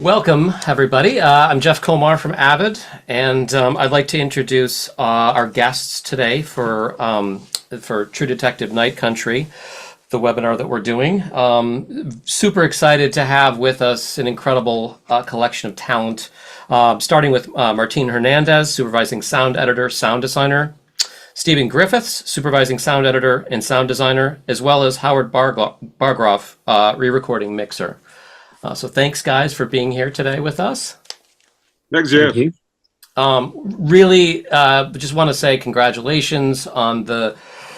Welcome, everybody. I'm Jeff Komar from Avid, and I'd like to introduce our guests today for True Detective Night Country, the webinar that we're doing. Super excited to have with us an incredible collection of talent, starting with Martín Hernández, supervising sound editor, sound designer, Stephen Griffiths, supervising sound editor and sound designer, as well as Howard Bargroff, Re-Recording Mixer. So thanks, guys, for being here today with us. Thanks, Jeff. Thank you. Really, just want to say congratulations on the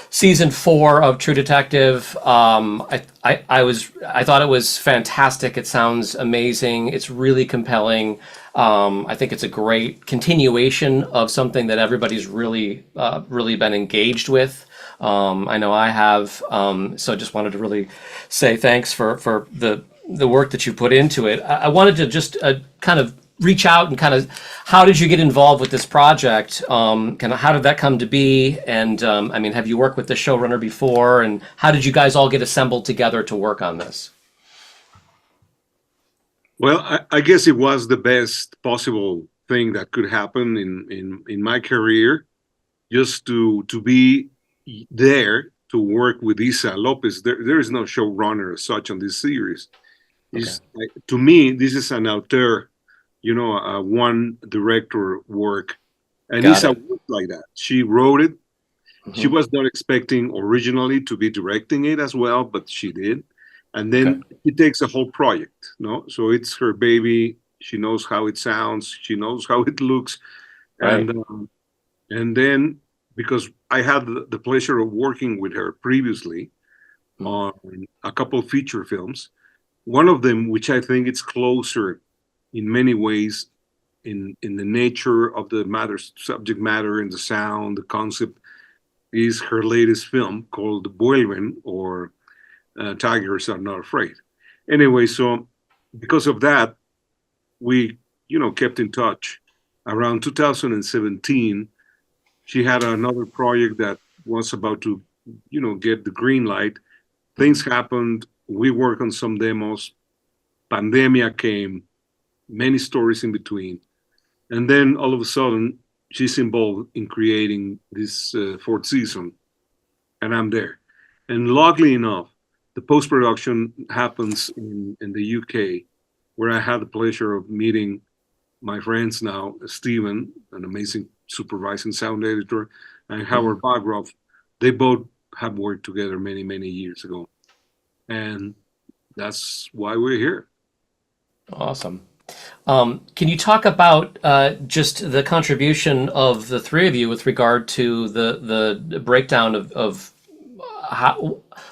season 4 of True Detective. I thought it was fantastic. It sounds amazing. It's really compelling. I think it's a great continuation of something that everybody's really been engaged with. I know I have. So I just wanted to really say thanks for the work that you put into it. I wanted to just kind of reach out and kind of, how did you get involved with this project? Kind of how did that come to be? And I mean, have you worked with the showrunner before? And how did you guys all get assembled together to work on this? Well, I guess it was the best possible thing that could happen in my career, just to be there to work with Isa Lopez. There is no showrunner as such on this series. Okay. To me, this is an auteur, one director work. And Got Isa it. worked like that. She wrote it. Mhm. She was not expecting originally to be directing it as well, but she did. And then it takes a whole project, no? So it's her baby. She knows how it sounds. She knows how it looks. Right. And then, because I had the pleasure of working with her previously on a couple of feature films, one of them, which I think it's closer in many ways in the nature of the subject matter and the sound, the concept, is her latest film called Vuelven, or Tigers Are Not Afraid. Anyway, so because of that, we, kept in touch. Around 2017, she had another project that was about to, get the green light. Things happened. We worked on some demos. Pandemia came, many stories in between. And then all of a sudden, she's involved in creating this 4th season. And I'm there. And luckily enough, the post-production happens in the UK, where I had the pleasure of meeting my friends now, Stephen, an amazing supervising sound editor, and Howard Bargroff. They both have worked together many, many years ago. And that's why we're here. Awesome. Can you talk about just the contribution of the three of you with regard to the breakdown of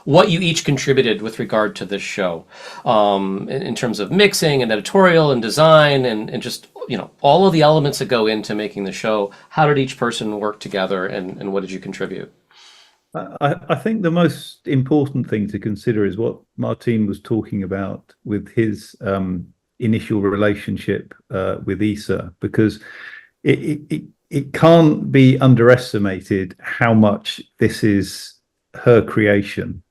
what you each contributed with regard to this show, in terms of mixing and editorial and design and just, all of the elements that go into making the show? How did each person work together, and what did you contribute? I think the most important thing to consider is what Martín was talking about with his initial relationship with Isa, because it can't be underestimated how much this is her creation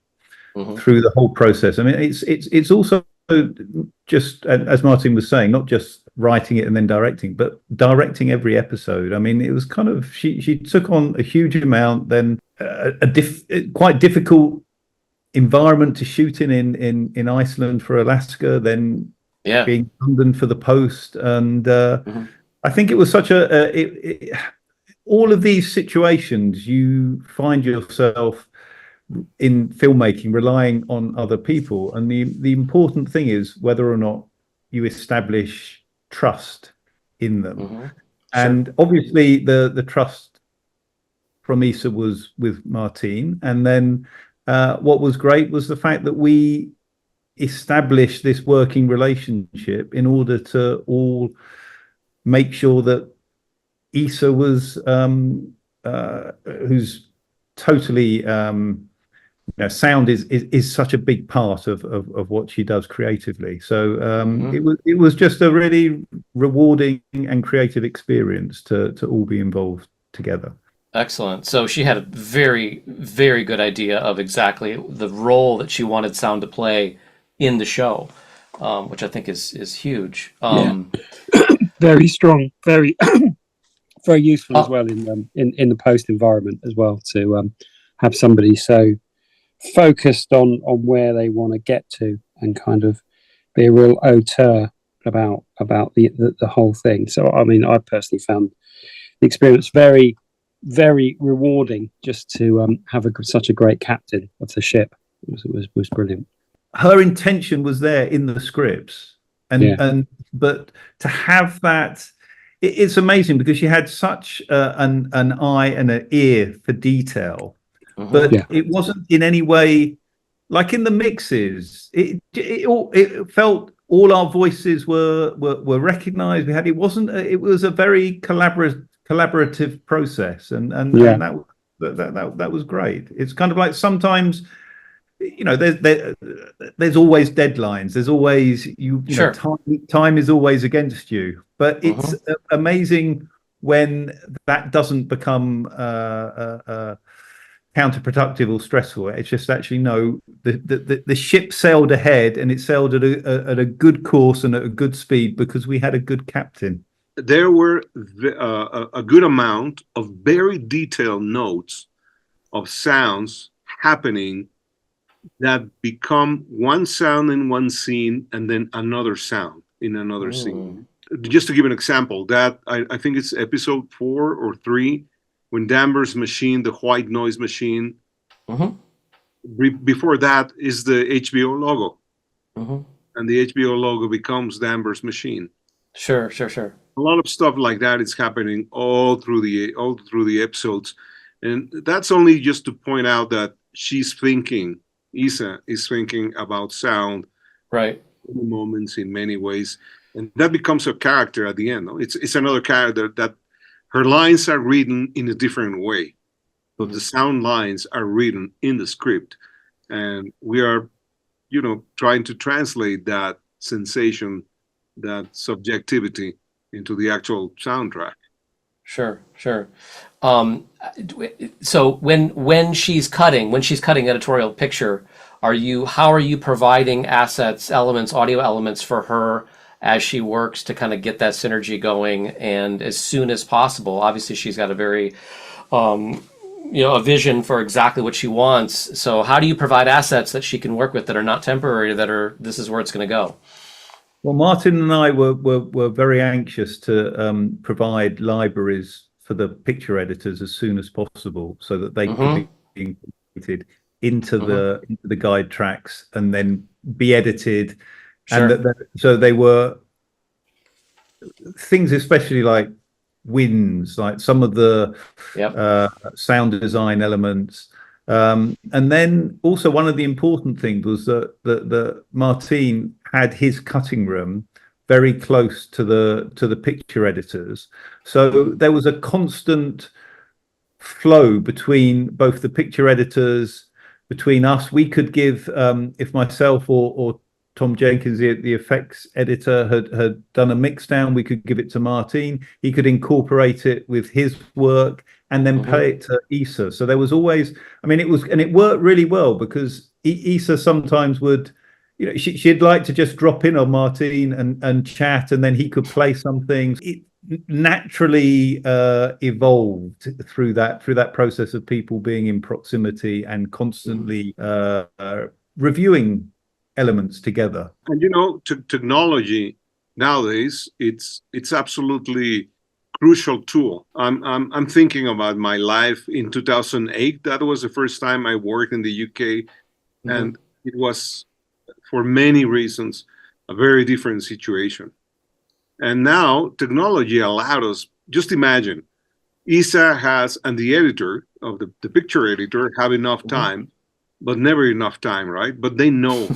through the whole process. I mean, it's also just, as Martín was saying, not just writing it and then directing, but directing every episode. I mean, it was kind of, she took on a huge amount, then quite difficult environment to shoot in Iceland for Alaska, then being in London for the post. And I think it was such all of these situations, you find yourself in filmmaking relying on other people, and the important thing is whether or not you establish trust in them. And obviously the trust from Isa was with Martín, and then what was great was the fact that we established this working relationship in order to all make sure that Isa was who's totally sound is such a big part of what she does creatively. So it was just a really rewarding and creative experience to all be involved together. Excellent. So she had a very, very good idea of exactly the role that she wanted sound to play in the show. which I think is huge. Very strong, very very useful as Oh. well in the post environment as well to have somebody so focused on where they want to get to and kind of be a real auteur about the whole thing. So I mean, I personally found the experience very, very rewarding just to have such a great captain of the ship. It was brilliant. Her intention was there in the scripts, but to have that, it's amazing because she had such an eye and an ear for detail, but it wasn't in any way like in the mixes. It felt all our voices were recognized. It was a very collaborative process, and that was great. It's kind of like sometimes, you know, there's always deadlines. There's always you know, time is always against you. But it's amazing when that doesn't become counterproductive or stressful. It's just actually the ship sailed ahead, and it sailed at a good course and at a good speed because we had a good captain. There were a good amount of very detailed notes of sounds happening that become one sound in one scene and then another sound in another scene. Just to give an example, that I think it's episode 4 or 3, when Danvers' machine, the white noise machine, before that is the HBO logo. And the HBO logo becomes Danvers' machine. Sure. A lot of stuff like that is happening all through the episodes. And that's only just to point out that Isa is thinking about sound, right, in moments, in many ways, and that becomes a character at the end. It's another character that her lines are written in a different way, but the sound lines are written in the script, and we are, you know, trying to translate that sensation, that subjectivity, into the actual soundtrack. Sure. So when she's cutting editorial picture, how are you providing assets, elements, audio elements for her as she works to kind of get that synergy going, and as soon as possible? Obviously, she's got a very a vision for exactly what she wants. So how do you provide assets that she can work with that are not temporary, this is where it's going to go? Well, Martin and I were very anxious to provide libraries for the picture editors as soon as possible, so that they could be incorporated into the guide tracks and then be edited. Sure. And so they were things, especially like winds, like some of the sound design elements. And then also one of the important things was that Martín had his cutting room very close to the picture editors, so there was a constant flow between both the picture editors, between us. We could give, if myself or Tom Jenkins, the effects editor, had done a mix down, we could give it to Martín. He could incorporate it with his work and then pay it to Isa. So there was always, it worked really well, because Isa sometimes would, you know, she'd like to just drop in on Martín and chat, and then he could play some things. It naturally evolved through that process of people being in proximity and constantly reviewing elements together. And you know, technology nowadays, it's absolutely crucial tool. I'm thinking about my life in 2008. That was the first time I worked in the UK, and it was, for many reasons, a very different situation. And now technology allowed us, just imagine, Isa and the editor of the picture editor have enough time, but never enough time, right? But they know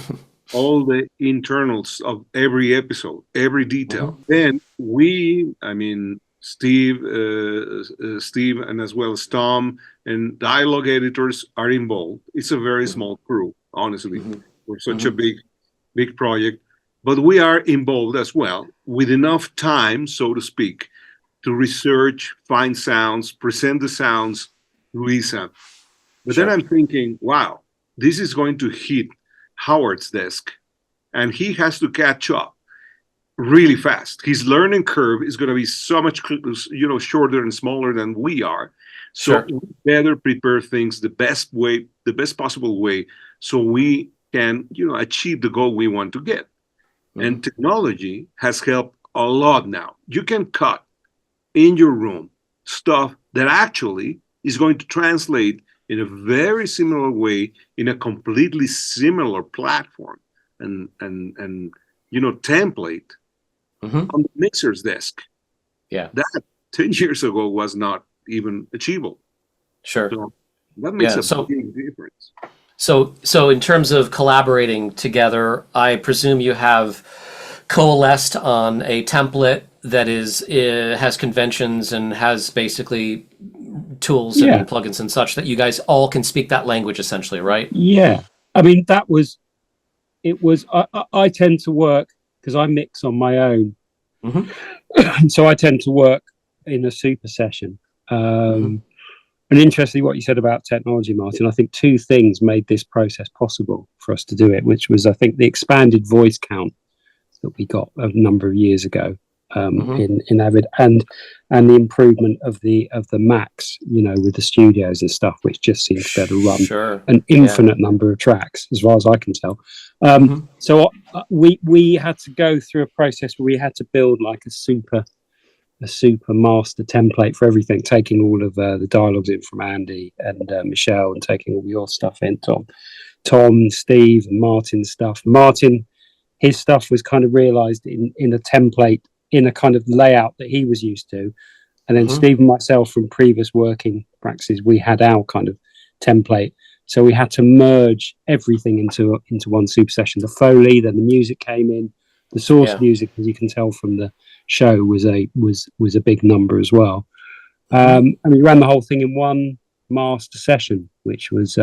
all the internals of every episode, every detail. Then Steve, and as well as Tom and dialogue editors are involved. It's a very small crew, honestly. We're such a big project, but we are involved as well, with enough time, so to speak, to research, find sounds, present the sounds to Isa. But then I'm thinking, wow, this is going to hit Howard's desk. and he has to catch up really fast. His learning curve is going to be so much, shorter and smaller than we are. So Sure. we better prepare things the best way, the best possible way, so we can, achieve the goal we want to get. And technology has helped a lot now. You can cut in your room stuff that actually is going to translate in a very similar way in a completely similar platform and template on the mixer's desk. Yeah. That 10 years ago was not even achievable. Sure. So that makes Yeah, a big difference. So in terms of collaborating together, I presume you have coalesced on a template that has conventions and has basically tools and plugins and such that you guys all can speak that language essentially, right? Yeah. I mean, I tend to work, because I mix on my own. So I tend to work in a super session. And interestingly, what you said about technology, Martin, I think two things made this process possible for us to do it, which was, I think, the expanded voice count that we got a number of years ago in Avid, and the improvement of the Macs, with the studios and stuff, which just seems to be able to run an infinite number of tracks, as far as I can tell. So we had to go through a process where we had to build like a super master template for everything, taking all of the dialogues in from Andy and Michelle, and taking all your stuff in, Tom, Steve, and Martin's stuff. Martin, his stuff was kind of realized in a template, in a kind of layout that he was used to. And then Steve and myself, from previous working practices, we had our kind of template. So we had to merge everything into one super session. The Foley, then the music came in. The source music, as you can tell from the show, was a big number as well. And we ran the whole thing in one master session, which was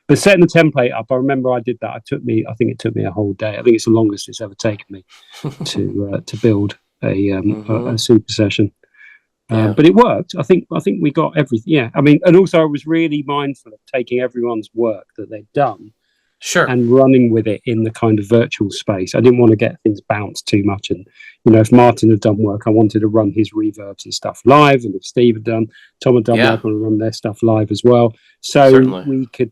but setting the template up, I remember I did that. I think it took me a whole day. I think it's the longest it's ever taken me to build a super session. But it worked. I think we got everything. Yeah, I mean, and also I was really mindful of taking everyone's work that they'd done and running with it in the kind of virtual space. I didn't want to get things bounced too much. And, if Martin had done work, I wanted to run his reverbs and stuff live. And if Steve had done, Tom had done work, I want to run their stuff live as well. So we could,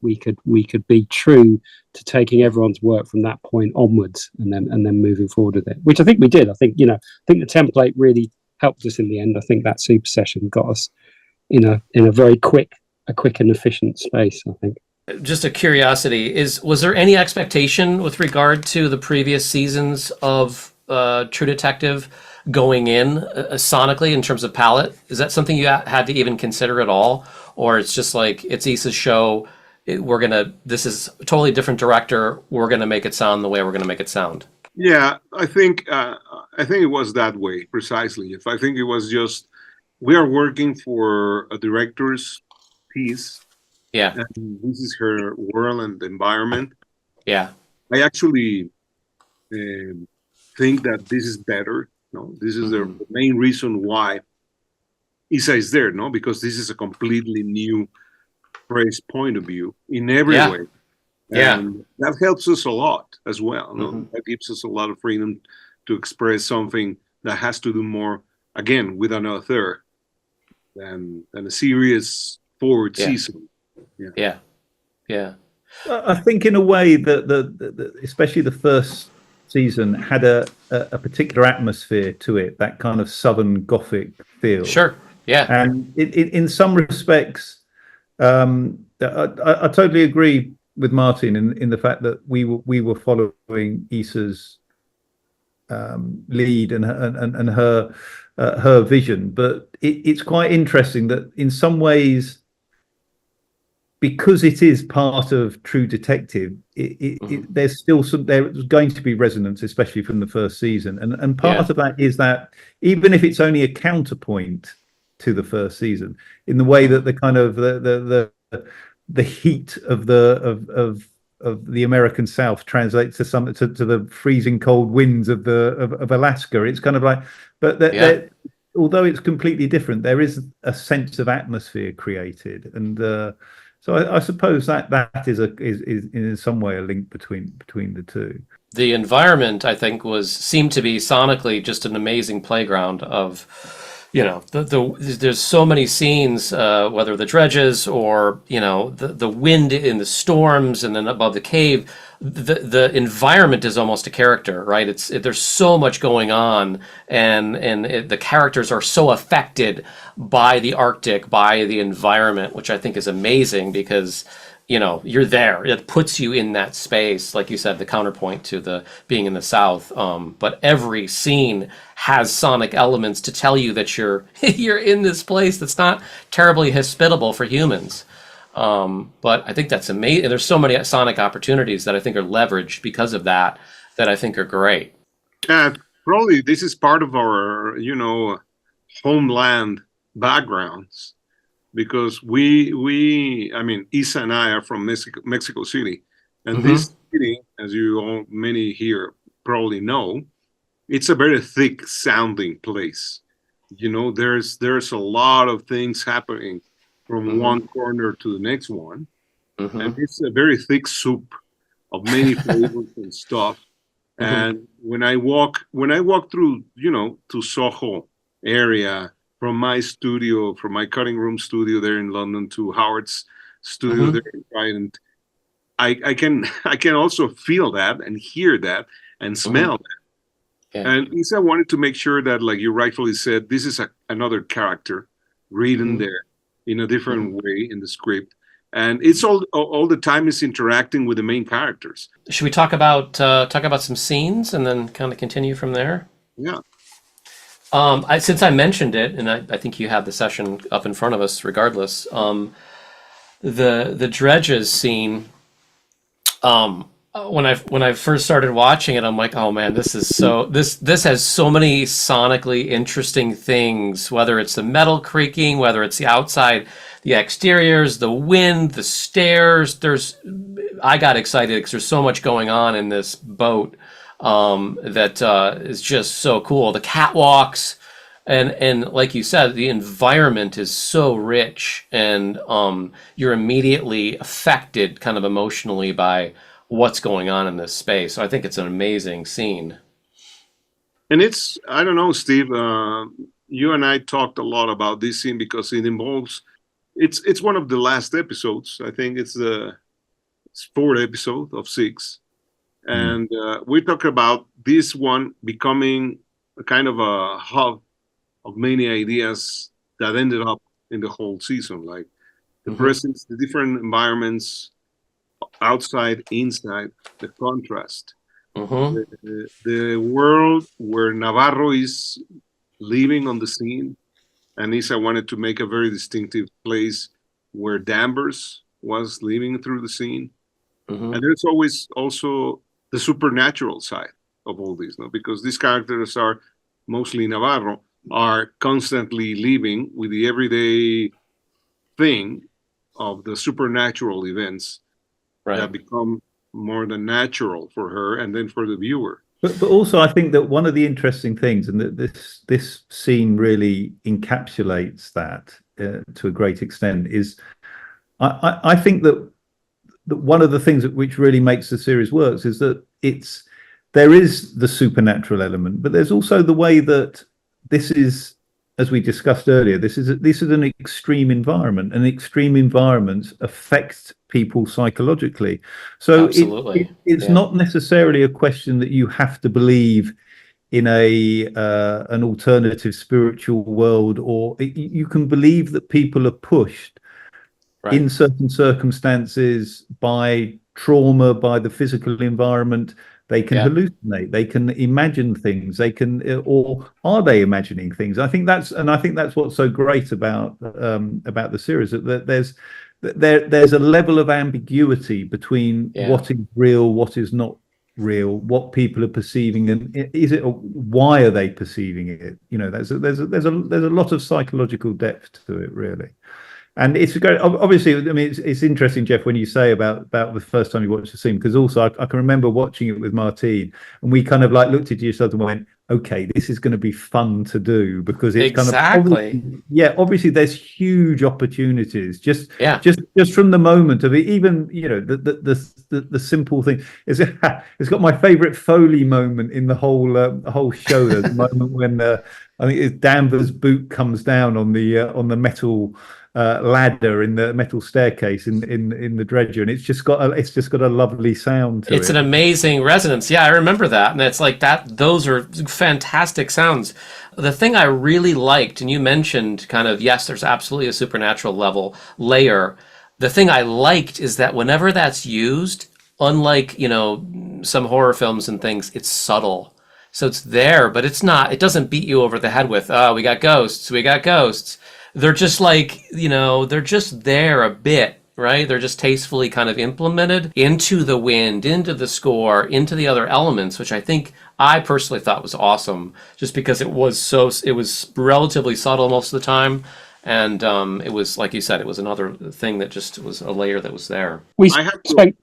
we could be true to taking everyone's work from that point onwards and then moving forward with it, which I think we did. I think the template really helped us in the end. I think that super session got us in a very quick and efficient space, I think. Just a curiosity, was there any expectation with regard to the previous seasons of True Detective going in sonically in terms of palette? Is that something you had to even consider at all? Or it's just like, it's Issa's show, this is a totally different director, we're going to make it sound the way we're going to make it sound? Yeah, I think it was that way, precisely. I think it was just, we are working for a director's piece. Yeah. And this is her world and environment. Yeah. I actually think that this is better. This is the main reason why Issa is there, because this is a completely new, fresh point of view in every way. And that helps us a lot as well. That gives us a lot of freedom to express something that has to do more, again, with an author than a serious forward season. Yeah. I think in a way that especially the first season had a particular atmosphere to it, that kind of Southern Gothic feel. Sure. Yeah. And in some respects, I totally agree with Martin in the fact that we were following Issa's lead and her vision, but it's quite interesting that in some ways, because it is part of True Detective, there's going to be resonance, especially from the first season, and part of that is that even if it's only a counterpoint to the first season, in the way that the kind of the heat of the American South translates to the freezing cold winds of Alaska. It's kind of like, but although it's completely different, there is a sense of atmosphere created, and so I suppose that is in some way a link between the two. the environment, I think, seemed to be sonically just an amazing playground of, there's so many scenes, whether the dredges or, the wind in the storms and then above the cave, the environment is almost a character, right? There's so much going on, and the characters are so affected by the Arctic, by the environment, which I think is amazing because you're there. It puts you in that space, like you said, the counterpoint to the being in the South. But every scene has sonic elements to tell you that you're in this place that's not terribly hospitable for humans. But I think that's amazing. There's so many sonic opportunities that I think are leveraged because of that I think are great. Probably this is part of our, homeland backgrounds. Because Isa and I are from Mexico City, and this city, as many here probably know, it's a very thick sounding place. There's a lot of things happening from one corner to the next one, and it's a very thick soup of many flavors and stuff. And when I walk through, to Soho area, from my studio, from my cutting room studio there in London to Howard's studio there in Trident, I can also feel that and hear that and smell that. Yeah. And Isa wanted to make sure that, like you rightfully said, this is another character written there in a different way in the script, and it's all the time is interacting with the main characters. Should we talk about some scenes and then kind of continue from there? Yeah. Since I mentioned it, and I think you have the session up in front of us regardless, the dredges scene, when I first started watching it, I'm like, oh man, this has so many sonically interesting things, whether it's the metal creaking, whether it's the outside, the exteriors, the wind, the stairs. I got excited because there's so much going on in this boat. That is just so cool. The catwalks, and like you said, the environment is so rich, and you're immediately affected kind of emotionally by what's going on in this space. So I think it's an amazing scene. And I don't know, Steve, you and I talked a lot about this scene because it involves, it's one of the last episodes. I think it's the fourth episode of 6. And we talk about this one becoming a kind of a hub of many ideas that ended up in the whole season, like the presence, the different environments, outside, inside, the contrast, the world where Navarro is living on the scene, and Isa wanted to make a very distinctive place where Danvers was living through the scene, and there's always also the supernatural side of all this, because these characters are mostly Navarro, are constantly living with the everyday thing of the supernatural events that become more than natural for her and then for the viewer. But also, I think that one of the interesting things, and that this scene really encapsulates that to a great extent, is I think that one of the things which really makes the series works is that there is the supernatural element, but there's also the way that this is, as we discussed earlier, this is an extreme environment, and extreme environments affect people psychologically. So it's not necessarily a question that you have to believe in an alternative spiritual world, or you can believe that people are pushed in certain circumstances by trauma, by the physical environment. They can hallucinate, they can imagine things, or are they imagining things? I think that's what's so great about the series, that there's a level of ambiguity between what is real, what is not real, what people are perceiving, and why are they perceiving it? There's a lot of psychological depth to it, really. And it's great. Obviously, I mean, it's interesting, Jeff, when you say about the first time you watched the scene, because also I can remember watching it with Martín, and we kind of like looked at each other and went, okay, this is going to be fun to do, because it's Exactly. obviously there's huge opportunities just Yeah. just from the moment of it. Even, you know, the simple thing is it's got my favorite Foley moment in the whole show. There's a moment when I think it's Danvers' boot comes down on the metal ladder in the metal staircase in the dredger, and it's just got a lovely sound to It's it. an amazing resonance. Yeah, I remember that. And it's like that, those are fantastic sounds. The thing I really liked, and you mentioned kind of, yes, there's absolutely a supernatural level layer. The thing I liked is that whenever that's used, unlike, you know, some horror films and things, it's subtle. So it's there, but it doesn't beat you over the head with, oh, we got ghosts, we got ghosts. They're just like, you know, they're just there a bit, right? They're just tastefully kind of implemented into the wind, into the score, into the other elements, which I personally thought was awesome, just because it was relatively subtle most of the time. And it was, like you said, it was another thing that just was a layer that was there. We spent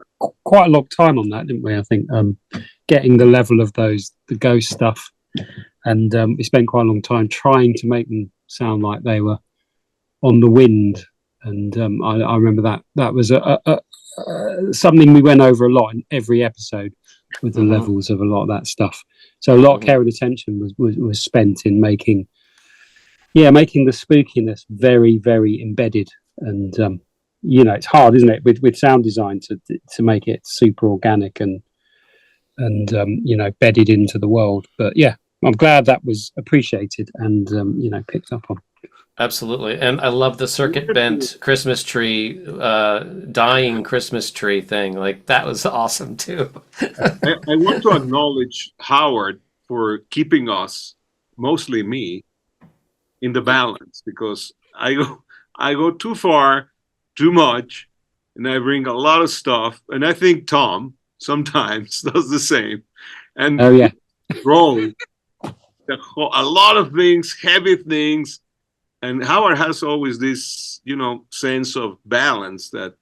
quite a long time on that, didn't we? I think getting the level of the ghost stuff, and we spent quite a long time trying to make them sound like they were on the wind. And I remember that was something we went over a lot in every episode, with the levels of a lot of that stuff. So a lot of care and attention was spent in making the spookiness very, very embedded. And you know, it's hard, isn't it, with sound design to make it super organic and you know, bedded into the world. But yeah, I'm glad that was appreciated and you know, picked up on. Absolutely. And I love the circuit bent Christmas tree, dying Christmas tree thing. Like, that was awesome too. I want to acknowledge Howard for keeping us, mostly me, in the balance, because I go too far, too much, and I bring a lot of stuff. And I think Tom sometimes does the same. And Oh yeah, wrong. A lot of things, heavy things. And Howard has always this, you know, sense of balance that,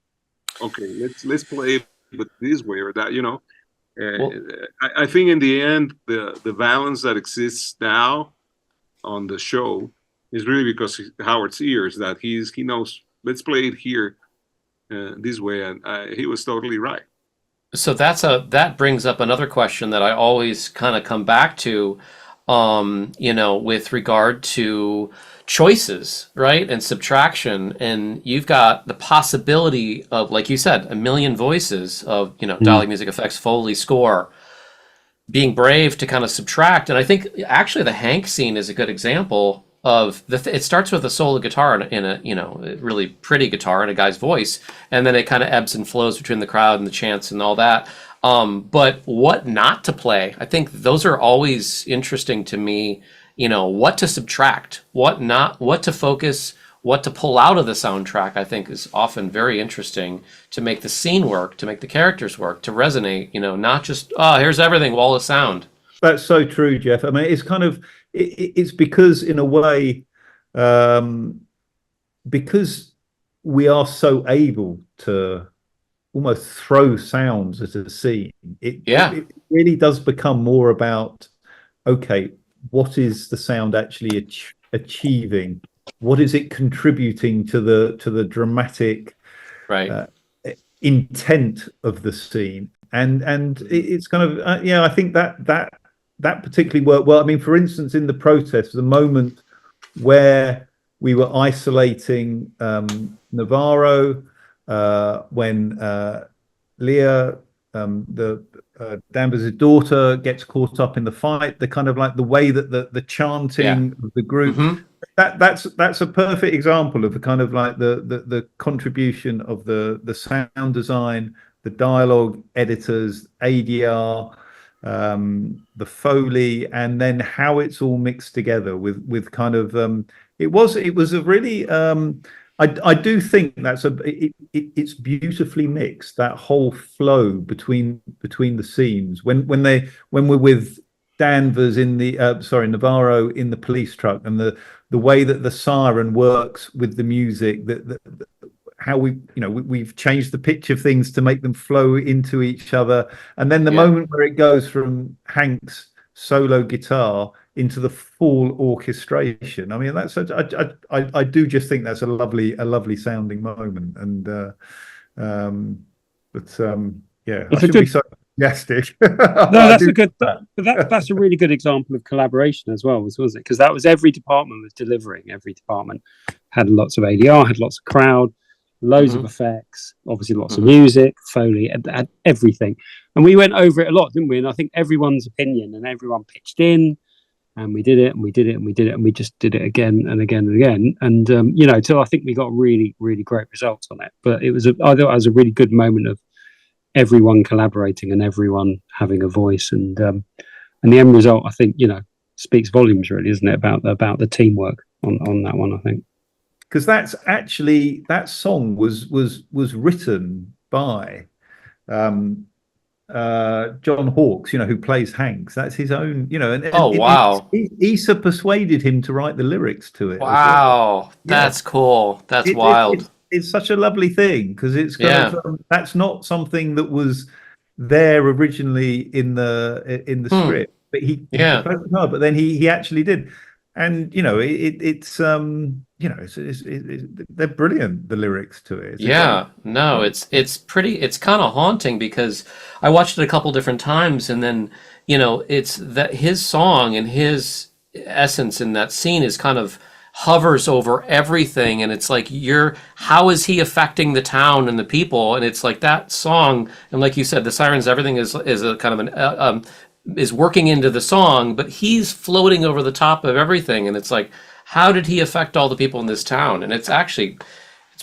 okay, let's play it this way or that, you know. I think in the end, the balance that exists now on the show is really because Howard's ears, that he knows, let's play it here this way, and he was totally right. So that brings up another question that I always kind of come back to, you know, with regard to choices, right? And subtraction. And you've got the possibility of, like you said, a million voices of, you know, dialogue, music effects, Foley, score, being brave to kind of subtract. And I think actually the Hank scene is a good example of it starts with a solo guitar in a, you know, really pretty guitar in a guy's voice. And then it kind of ebbs and flows between the crowd and the chants and all that. But what not to play, I think those are always interesting to me. You know, what to subtract, what to focus, what to pull out of the soundtrack, I think is often very interesting to make the scene work, to make the characters work, to resonate, you know, not just, oh, here's everything, wall of sound. That's so true, Jeff. I mean, it's kind of, it's because in a way, because we are so able to almost throw sounds at a scene, it really does become more about, okay, what is the sound actually achieving? What is it contributing to the dramatic intent of the scene? And it's kind of I think that particularly worked well. I mean, for instance, in the protest, the moment where we were isolating Navarro, when Leah, Danvers' daughter, gets caught up in the fight, the kind of like the way that the chanting of the group, that's a perfect example of the kind of like the contribution of the sound design, the dialogue editors, ADR, the Foley, and then how it's all mixed together with kind of it was a really I do think it's beautifully mixed, that whole flow between the scenes when we're with Danvers in the Navarro in the police truck, and the way that the siren works with the music, that how we've changed the pitch of things to make them flow into each other, and then the moment where it goes from Hank's solo guitar into the full orchestration. I mean, that's such, I do just think that's a lovely sounding moment. And yeah, That's I a should be good. so enthusiastic. No, I that's do a good. that. That's a really good example of collaboration as well, wasn't it? Because that was every department was delivering. Every department had lots of ADR, had lots of crowd, loads of effects, obviously lots of music, Foley, and everything. And we went over it a lot, didn't we? And I think everyone's opinion and everyone pitched in, and we did it, and we did it, and we did it, and we just did it again and again and again. And you know, till I think we got really, really great results on it. But it was, I thought, it was a really good moment of everyone collaborating and everyone having a voice, and the end result, I think, you know, speaks volumes, really, isn't it, about the teamwork on that one, I think. Because that's actually, that song was written by John Hawkes, you know, who plays Hanks. That's his own, you know. And wow. Issa persuaded him to write the lyrics to it. Wow, well. that's cool. That's wild. It's such a lovely thing, because it's kind of that's not something that was there originally in the script, but he but then he actually did. And you know, it's you know, they're brilliant, the lyrics to it. No, it's pretty, it's kind of haunting, because I watched it a couple different times, and then, you know, it's that his song and his essence in that scene is kind of hovers over everything, and it's like, how is he affecting the town and the people? And it's like that song, and like you said, the sirens, everything is a kind of an is working into the song, but he's floating over the top of everything, and it's like, how did he affect all the people in this town? And it's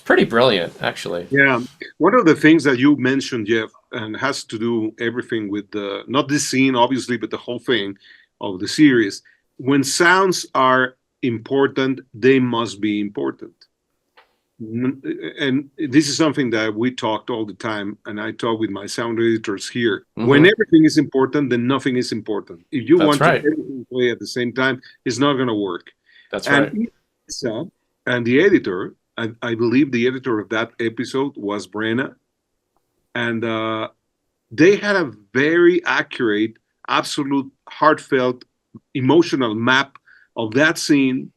pretty brilliant, actually. Yeah, one of the things that you mentioned, Jeff, and has to do everything with not this scene obviously, but the whole thing of the series. When sounds are important, they must be important. And this is something that we talked all the time, and I talk with my sound editors here. When everything is important, then nothing is important. If you want to everything play at the same time, it's not going to work. That's right. And the editor, I believe the editor of that episode was Brenna, and they had a very accurate, absolute, heartfelt, emotional map of that scene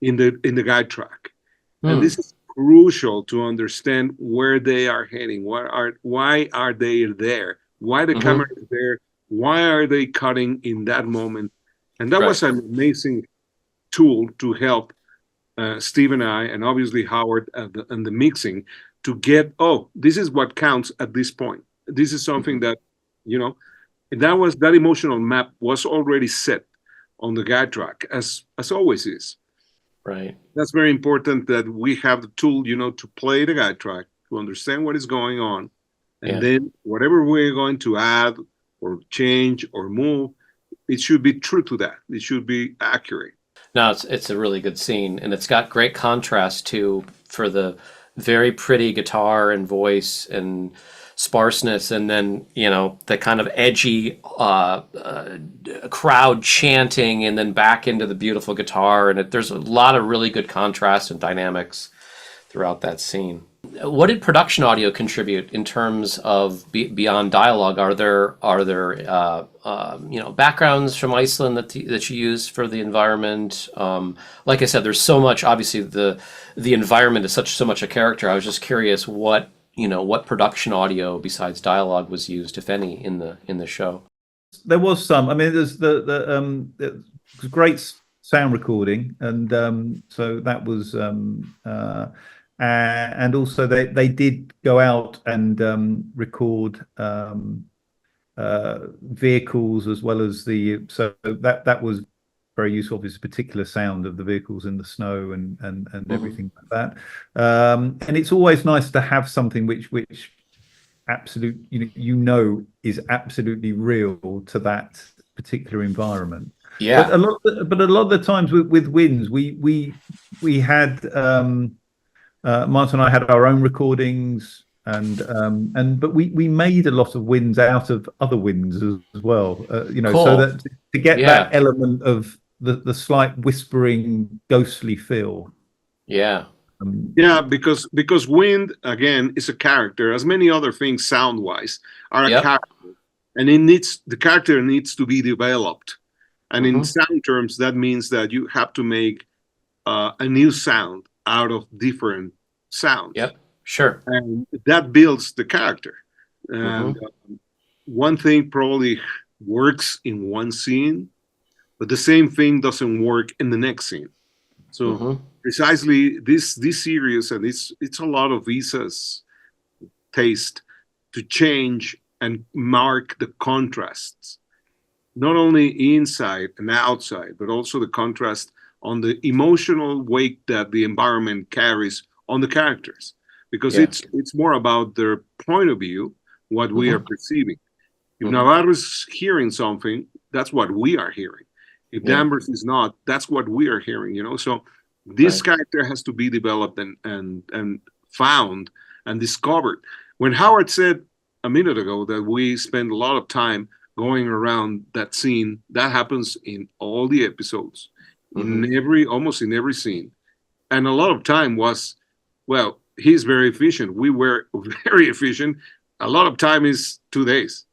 in the guide track. And this is crucial to understand where they are heading. Why are they there? Why the camera is there? Why are they cutting in that moment? And that was an amazing tool to help Steve and I, and obviously Howard and the mixing, to get, this is what counts at this point. This is something that, you know, that emotional map was already set on the guide track, as always is. Right. That's very important, that we have the tool, you know, to play the guide track, to understand what is going on, and then whatever we're going to add or change or move, it should be true to that. It should be accurate. No, it's a really good scene, and it's got great contrast for the very pretty guitar and voice and sparseness, and then, you know, the kind of edgy crowd chanting, and then back into the beautiful guitar, and there's a lot of really good contrast and dynamics throughout that scene. What did production audio contribute in terms of beyond dialogue? Are there you know, backgrounds from Iceland that you use for the environment? Like I said, there's so much. Obviously, the environment is so much a character. I was just curious what production audio besides dialogue was used, if any, in the show. There was some. I mean, there's the great sound recording, and so that was. And also they did go out and record vehicles, as well as so that was very useful, this particular sound of the vehicles in the snow and everything like that. And it's always nice to have something which absolute, you know, is absolutely real to that particular environment. Yeah. But a lot of the times with winds, we had Martin and I had our own recordings, but we made a lot of winds out of other winds as well. You know, cool. So that to get that element of the slight whispering, ghostly feel. Yeah. Because wind, again, is a character, as many other things sound wise are a character, and the character needs to be developed And in sound terms, that means that you have to make a new sound out of different sounds. Yep. Sure. And that builds the character. And one thing probably works in one scene, but the same thing doesn't work in the next scene. So precisely this series, and it's a lot of Isa's taste to change and mark the contrasts, not only inside and outside, but also the contrast on the emotional weight that the environment carries on the characters, because it's more about their point of view, what we are perceiving. If Navarro is hearing something, that's what we are hearing. If Danvers is not, that's what we are hearing, you know? So this character has to be developed and found and discovered. When Howard said a minute ago that we spend a lot of time going around that scene, that happens in all the episodes, almost in every scene. And a lot of time was, well, he's very efficient. We were very efficient. A lot of time is 2 days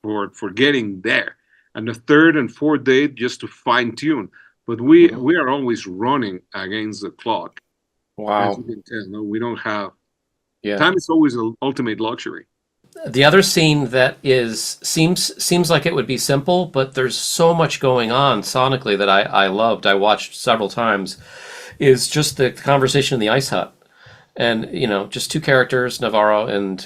for getting there. And the third and fourth day just to fine tune. But we are always running against the clock. Wow. As you can tell, no, we don't have time is always an ultimate luxury. The other scene that seems like it would be simple, but there's so much going on sonically that I loved. I watched several times. Is just the conversation in the ice hut, and just two characters, Navarro and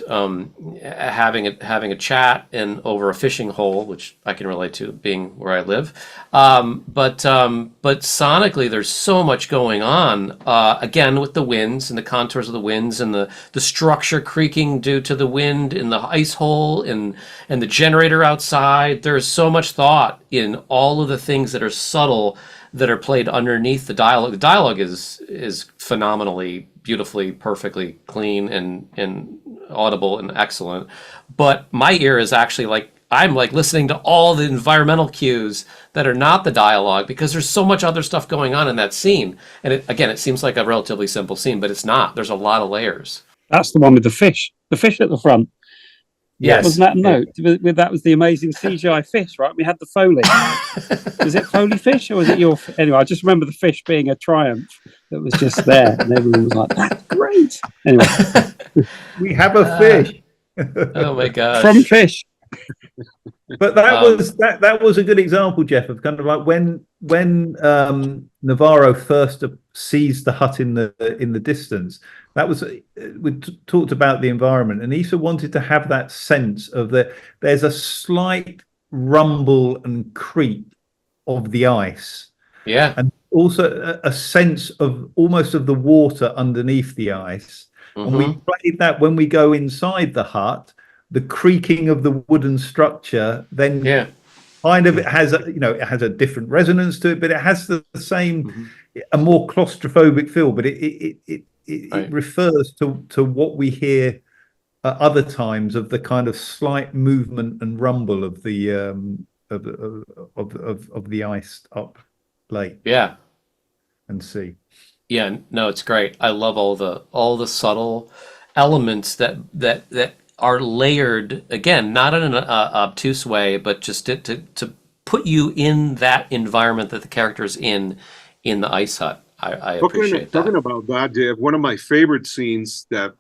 having a chat and over a fishing hole, which I can relate to being where I live. But sonically, there's so much going on. Again, with the winds and the contours of the winds and the structure creaking due to the wind in the ice hole and the generator outside. There is so much thought in all of the things that are subtle that are played underneath the dialogue. The dialogue is phenomenally, beautifully, perfectly clean and audible and excellent. But my ear is actually I'm listening to all the environmental cues that are not the dialogue, because there's so much other stuff going on in that scene. And it seems like a relatively simple scene, but it's not. There's a lot of layers. That's the one with the fish at the front. Yes. Wasn't that note? That was the amazing CGI fish, right? We had the Foley. Was it Foley fish or was it your... Anyway, I just remember the fish being a triumph that was just there. And everyone was like, that's great. Anyway. We have a fish. Oh my gosh. From fish. But that was a good example, Jeff, of kind of like when Navarro first sees the hut in the distance. That was we talked about the environment, and Isa wanted to have that sense of that there's a slight rumble and creak of the ice, and also a sense of almost of the water underneath the ice. And we played that when we go inside the hut. The creaking of the wooden structure then kind of it has a different resonance to it, but it has the same a more claustrophobic feel, but it refers to what we hear at other times of the kind of slight movement and rumble of the of the ice up lake and sea. No, it's great. I love all the subtle elements that are layered, again, not in an obtuse way, but just to put you in that environment that the character's in the ice hut. I appreciate that. Talking about that, Jeff, one of my favorite scenes that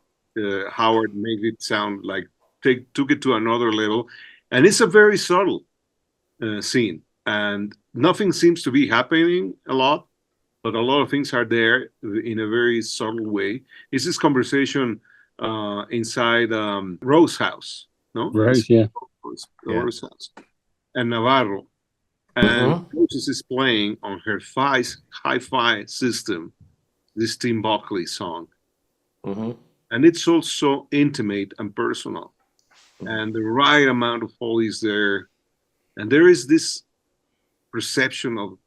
Howard made it sound like took it to another level, and it's a very subtle scene, and nothing seems to be happening a lot, but a lot of things are there in a very subtle way. It's this conversation inside Rose's house, no? Rose, yeah. Rose's house. And Navarro. And Rose is playing on her hi-fi system, this Tim Buckley song. And it's also intimate and personal. And the right amount of Foley is there. And there is this perception of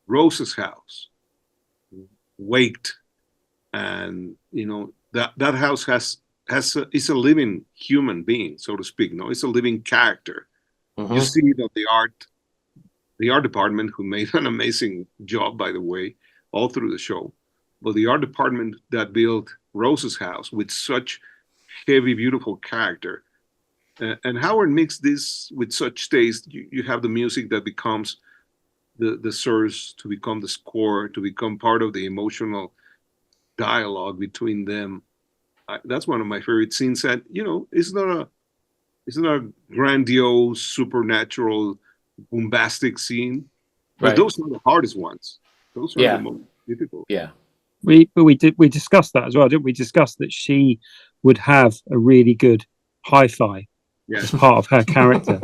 Rose's house, waked, and that house is a living human being, so to speak. No, it's a living character. You see that the art department, who made an amazing job, by the way, all through the show, but the art department that built Rose's house with such heavy, beautiful character, and Howard mixed this with such taste. You have the music that becomes the source, to become the score, to become part of the emotional dialogue between them. That's one of my favorite scenes. And it's not a grandiose, supernatural, bombastic scene, but Right. those are the hardest ones. Those are Yeah. the most difficult. Yeah. We discussed that as well, didn't we? Discussed that she would have a really good hi-fi Yeah. as part of her character,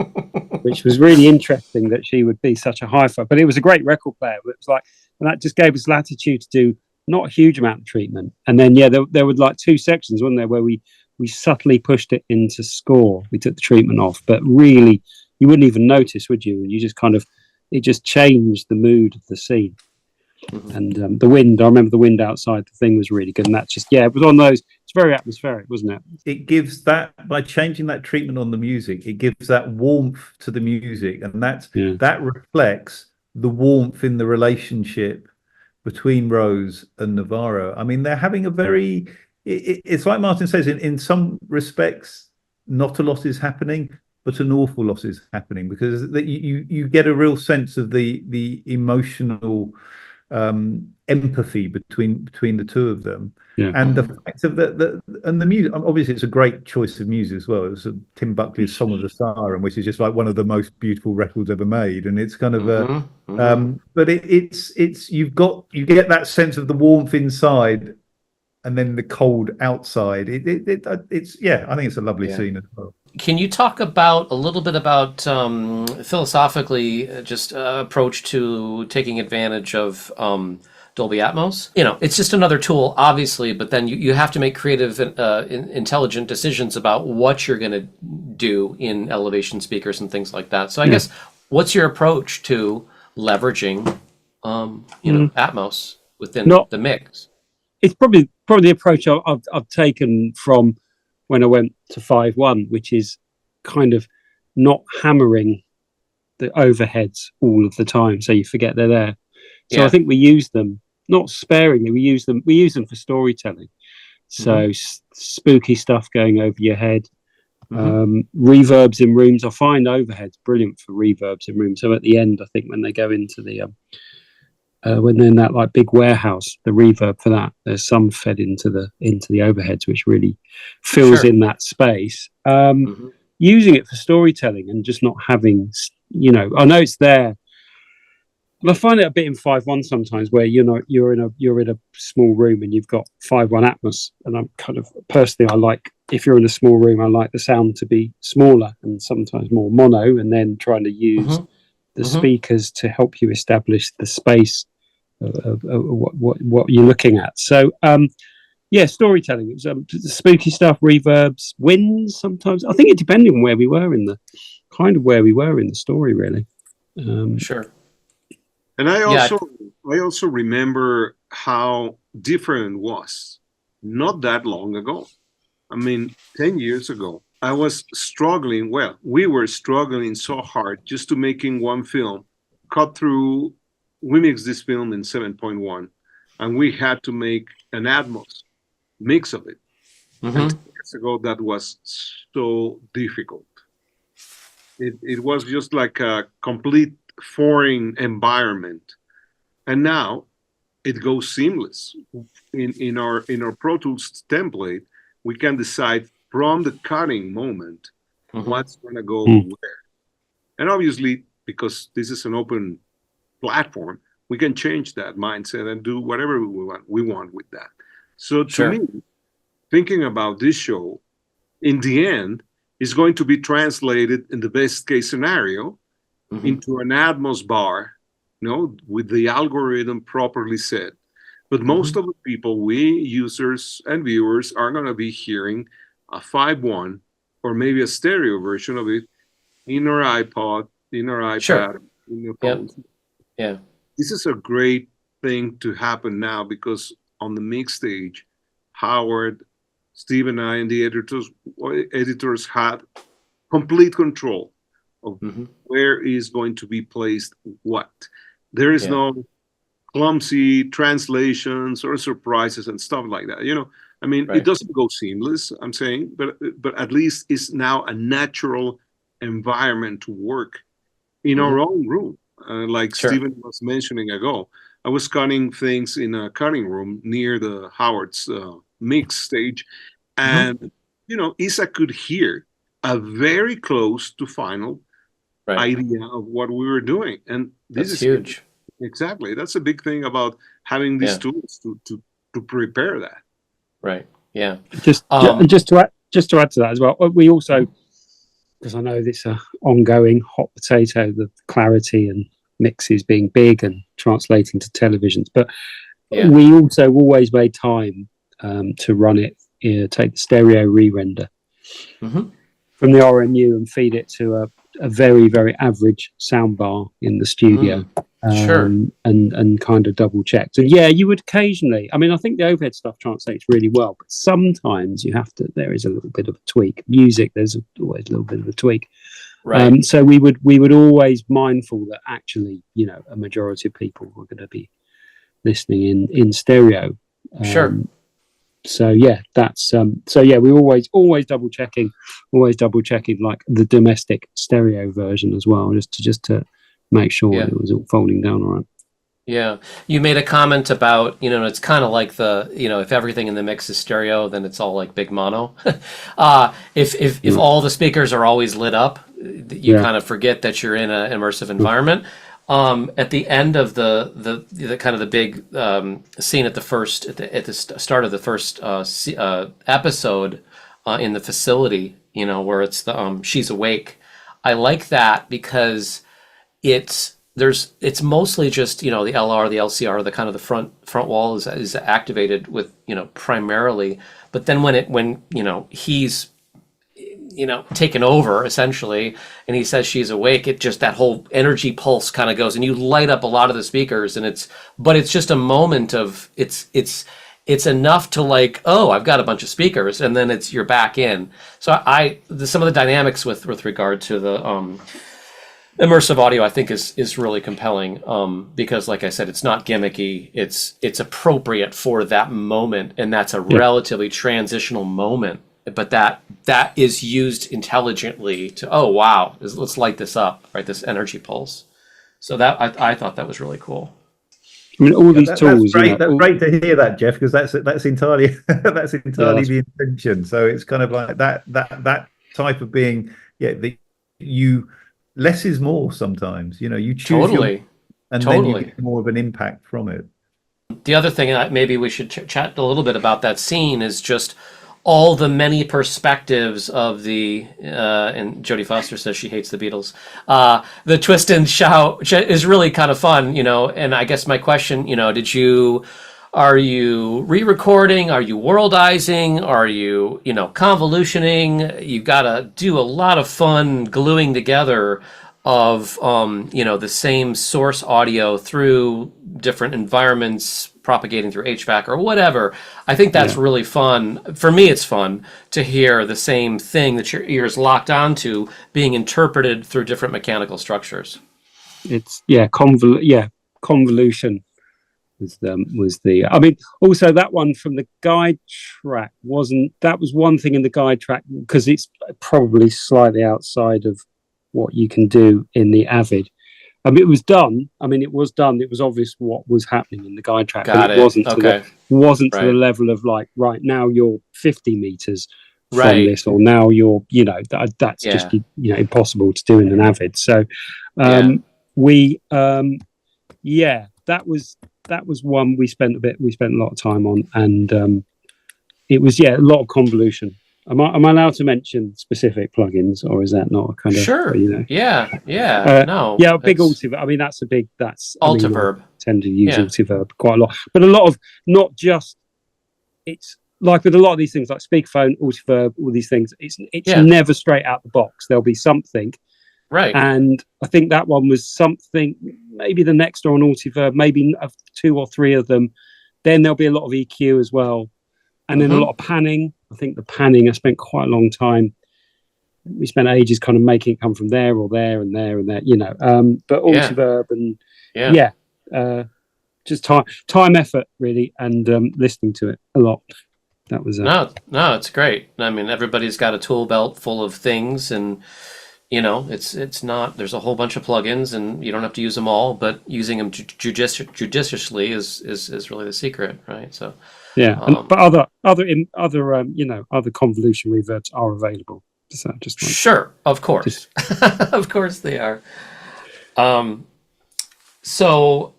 which was really interesting that she would be such a hi-fi. But it was a great record player. It was like, and that just gave us latitude to do not a huge amount of treatment. And then there were like 2 sections, wasn't there, where we subtly pushed it into score. We took the treatment off, but really you wouldn't even notice, would you? You just it just changed the mood of the scene. And the wind, I remember the wind outside the thing was really good. And that's just, it was on those, it's very atmospheric, wasn't it? It gives that, by changing that treatment on the music, it gives that warmth to the music. And that reflects the warmth in the relationship between Rose and Navarro. I mean, they're having a very, it's like Martin says, in some respects, not a lot is happening, but an awful lot is happening, because you get a real sense of the emotional empathy between the two of them, and the fact of and the music. Obviously, it's a great choice of music as well. It was Tim Buckley's "Song of the Siren," which is just like one of the most beautiful records ever made, and it's kind of but it's you get that sense of the warmth inside, and then the cold outside. It's I think it's a lovely scene as well. Can you talk a little bit about philosophically just approach to taking advantage of Dolby Atmos? It's just another tool, obviously, but then you have to make creative, intelligent decisions about what you're going to do in elevation speakers and things like that. So I guess, what's your approach to leveraging, Atmos within the mix? It's probably the approach I've taken from when I went to 5.1, which is kind of not hammering the overheads all of the time, so you forget they're there. So I think we use them not sparingly. We use them for storytelling. So spooky stuff going over your head, reverbs in rooms. I find overheads brilliant for reverbs in rooms. So at the end, I think when they go into the when they're in that like big warehouse, the reverb for that, there's some fed into the overheads, which really fills in that space. Using it for storytelling and just not having, I know it's there. But I find it a bit in 5.1 sometimes, where you're in a small room and you've got 5.1 Atmos, and I'm kind of personally, I like, if you're in a small room, I like the sound to be smaller and sometimes more mono, and then trying to use the speakers to help you establish the space of what you're looking at. So storytelling. It was spooky stuff, reverbs, winds sometimes. I think it depended on where we were in the story, really. Sure. And I also remember how different it was not that long ago. I mean, 10 years ago, I was struggling. Well, we were struggling so hard just to making one film, cut through. We mixed this film in 7.1, and we had to make an Atmos mix of it. And 10 years ago, that was so difficult. It was just like a complete foreign environment, and now it goes seamless. In our Pro Tools template, we can decide from the cutting moment what's going to go where, and obviously, because this is an open platform, we can change that mindset and do whatever we want with that. So to me, thinking about this show, in the end, is going to be translated in the best case scenario into an Atmos bar, with the algorithm properly set. But most of the people, we users and viewers, are going to be hearing a 5.1 or maybe a stereo version of it in our iPod, in our iPad, in your phone. Yeah. This is a great thing to happen now, because on the mix stage, Howard, Steve, and I, and the editors had complete control of where is going to be placed what. There is no clumsy translations or surprises and stuff like that. I mean, it doesn't go seamless, I'm saying, but at least it's now a natural environment to work in our own room. like Sure. Stephen was mentioning ago. I was cutting things in a cutting room near the Howard's mix stage, and Isa could hear a very close to final Right. idea of what we were doing, and this That's is huge. exactly that's a big thing about having these Yeah. tools to prepare that. Right. Yeah. Just to add to that as well, we also, because I know it's a ongoing hot potato, the clarity and mixes being big and translating to televisions, but Yeah. we also always made time to run it, take the stereo re-render Mhm. from the RMU and feed it to a very, very average soundbar in the studio. Sure. And kind of double checked. And yeah, you would occasionally, I mean, I think the overhead stuff translates really well, but sometimes there is a little bit of a tweak. Music, there's always a little bit of a tweak. Right. So we would always mindful that actually, a majority of people were going to be listening in stereo. Sure. So yeah, that's we were always double checking like the domestic stereo version as well, just to make sure it was all folding down all right. Yeah. You made a comment about, it's kind of like if everything in the mix is stereo, then it's all like big mono. If all the speakers are always lit up, you kind of forget that you're in an immersive environment. At the end of the kind of the big scene at the start of the first episode in the facility, where it's she's awake. I like that because it's mostly just the LR, the LCR, the kind of the front wall is activated with primarily, but then when he's taken over essentially, and he says she's awake, it just that whole energy pulse kind of goes, and you light up a lot of the speakers, and it's just a moment of it's enough to like, oh, I've got a bunch of speakers, and then you're back in. So some of the dynamics with regard to the immersive audio, I think is really compelling, because like I said, it's not gimmicky, it's appropriate for that moment, and that's a relatively transitional moment, but that is used intelligently to, oh wow, let's light this up, right, this energy pulse. So that I thought that was really cool. I mean, all these tools. That's great. That's great to hear that, Jeff, because that's entirely the intention. So it's kind of like that type of being. Less is more sometimes. You choose totally, and then you get more of an impact from it. The other thing maybe we should chat a little bit about that scene is just all the many perspectives of the and Jodie Foster says she hates the Beatles. The twist and shout is really kind of fun, and I guess my question, are you re-recording? Are you worldizing? Are you, convolutioning? You got to do a lot of fun gluing together of, the same source audio through different environments, propagating through HVAC or whatever. I think that's really fun. For me, it's fun to hear the same thing that your ear's locked onto being interpreted through different mechanical structures. It's convolution. Was the I mean, also that one from the guide track was one thing in the guide track, because it's probably slightly outside of what you can do in the Avid. It was done. It was obvious what was happening in the guide track. It wasn't to the level of like, right now you're 50 meters from this, or now you're that's just impossible to do in an Avid. So that was one we spent a lot of time on, and it was a lot of convolution. Am I allowed to mention specific plugins, or is that not a kind of sure? No. Big Altiverb. Altiverb. I tend to use Altiverb quite a lot, but a lot of not just. It's like with a lot of these things, like speakerphone, Altiverb, all these things. It's never straight out the box. There'll be something. Right. And I think that one was something, maybe the next door on Altiverb, maybe 2 or 3 of them. Then there'll be a lot of EQ as well. And then a lot of panning. I think the panning, I spent quite a long time. We spent ages kind of making it come from there or there and there and there, but Altiverb and just time, effort really, and listening to it a lot. That was no, it's great. Everybody's got a tool belt full of things, and You know, it's not. There's a whole bunch of plugins, and you don't have to use them all. But using them judiciously is really the secret, right? So Yeah, um, but other convolution reverbs are available. So just like sure, of just course, of course they are. Um, so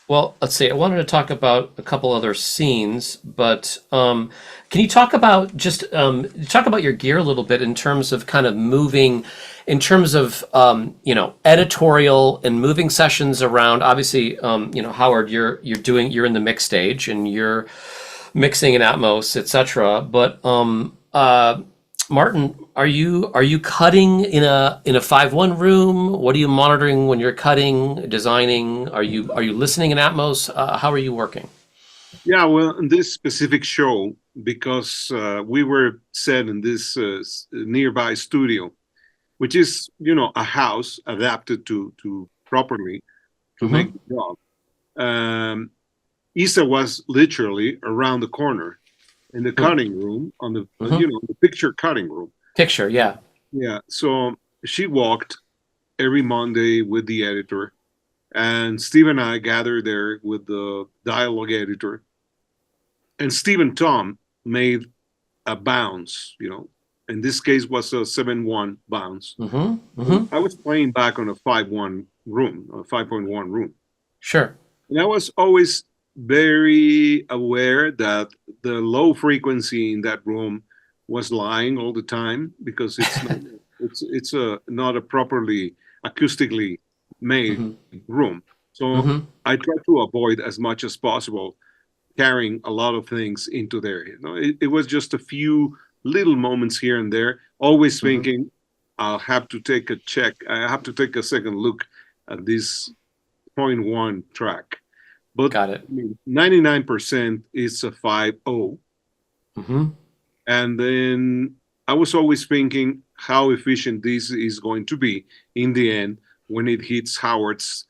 well, let's see. I wanted to talk about a couple other scenes, but can you talk about talk about your gear a little bit in terms of kind of moving, in terms of editorial and moving sessions around. Obviously, Howard, you're in the mix stage and you're mixing in Atmos, etc. But Martin, are you cutting in a 5.1 room? What are you monitoring when you're cutting, designing? Are you listening in Atmos? How are you working? Yeah, well, in this specific show, because we were set in this nearby studio, which is, a house adapted to properly to Mm-hmm. make the job. Um, Isa was literally around the corner in the cutting room on the, Mm-hmm. the picture cutting room. Picture, yeah. Yeah, so she walked every Monday with the editor, and Steve and I gathered there with the dialogue editor. And Steve and Tom made a bounce, in this case was a 7.1 bounce. Mm-hmm. Mm-hmm. I was playing back on a 5.1 room, a 5.1 room. Sure. And I was always very aware that the low frequency in that room was lying all the time because it's not, not a properly acoustically made Mm-hmm. room. So Mm-hmm. I try to avoid as much as possible carrying a lot of things into there. It was just a few little moments here and there, always Mm-hmm. thinking I'll have to take a check. I have to take a second look at this 0.1 track. But Got it. 99% is a 5.0. Mm-hmm. And then I was always thinking how efficient this is going to be in the end when it hits Howard's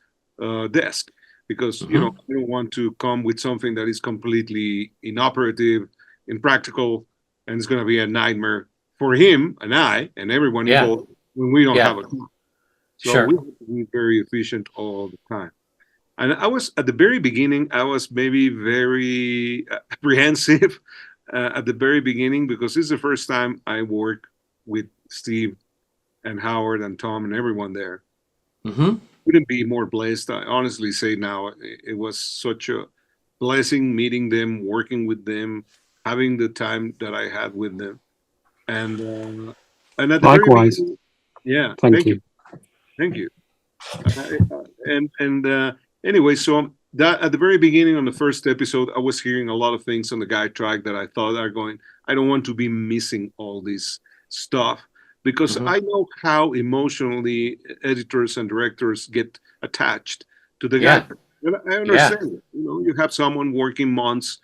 desk. Because, Mm-hmm. I don't want to come with something that is completely inoperative, impractical, and it's going to be a nightmare for him and I and everyone Yeah. involved when we don't Yeah. have a clue. So Sure. we have to be very efficient all the time. And I was at the very beginning, I was maybe very apprehensive at the very beginning because this is the first time I work with Steve and Howard and Tom and everyone there. Mm-hmm. Couldn't be more blessed. I honestly say now it was such a blessing meeting them, working with them, having the time that I had with them, and at the very likewise. beginning, yeah, Thank you. thank you, and anyway, so that at the very beginning on the first episode, I was hearing a lot of things on the guide track that I thought are going. I don't want to be missing all this stuff because Mm-hmm. I know how emotionally editors and directors get attached to the Yeah. guide. And I Yeah. understand it. You have someone working months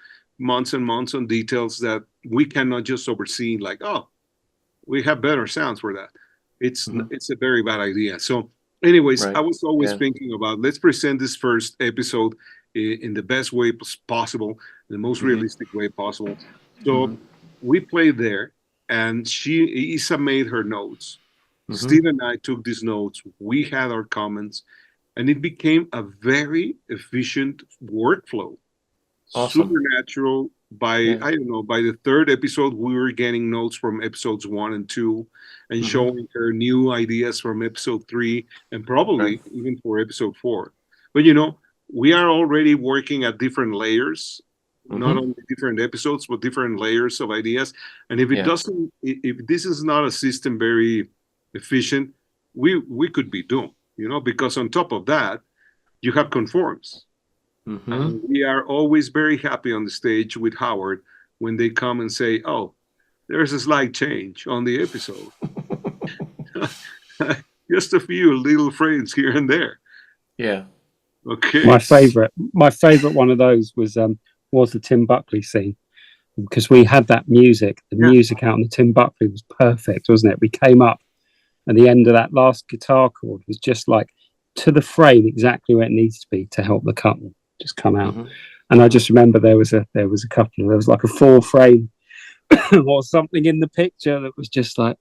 and months on details that we cannot just oversee. Like, oh, we have better sounds for that. Mm-hmm. It's a very bad idea. So, anyways, I Right. was always Yeah. thinking about let's present this first episode in the best way possible, the most Mm-hmm. realistic way possible. So Mm-hmm. we played there, and Isa made her notes. Mm-hmm. Steve and I took these notes. We had our comments, and it became a very efficient workflow. Awesome. Supernatural. By Yeah. I don't know, by the third episode, we were getting notes from episodes 1 and 2, and Mm-hmm. showing her new ideas from episode 3, and probably Right. even for episode 4. But we are already working at different layers, not Mm-hmm. only different episodes, but different layers of ideas. And if it Yeah. doesn't, if this is not a system very efficient, we could be doomed. Because on top of that, you have conforms. Mm-hmm. And we are always very happy on the stage with Howard when they come and say, "Oh, there's a slight change on the episode." Just a few little frames here and there. Yeah. Okay. My favorite one of those was the Tim Buckley scene, because we had that music. The Yeah. music out on the Tim Buckley was perfect, wasn't it? We came up, and the end of that last guitar chord was just like to the frame exactly where it needs to be to help the curtain just come out. Mm-hmm. And I just remember there was like a 4 frame or something in the picture that was just like,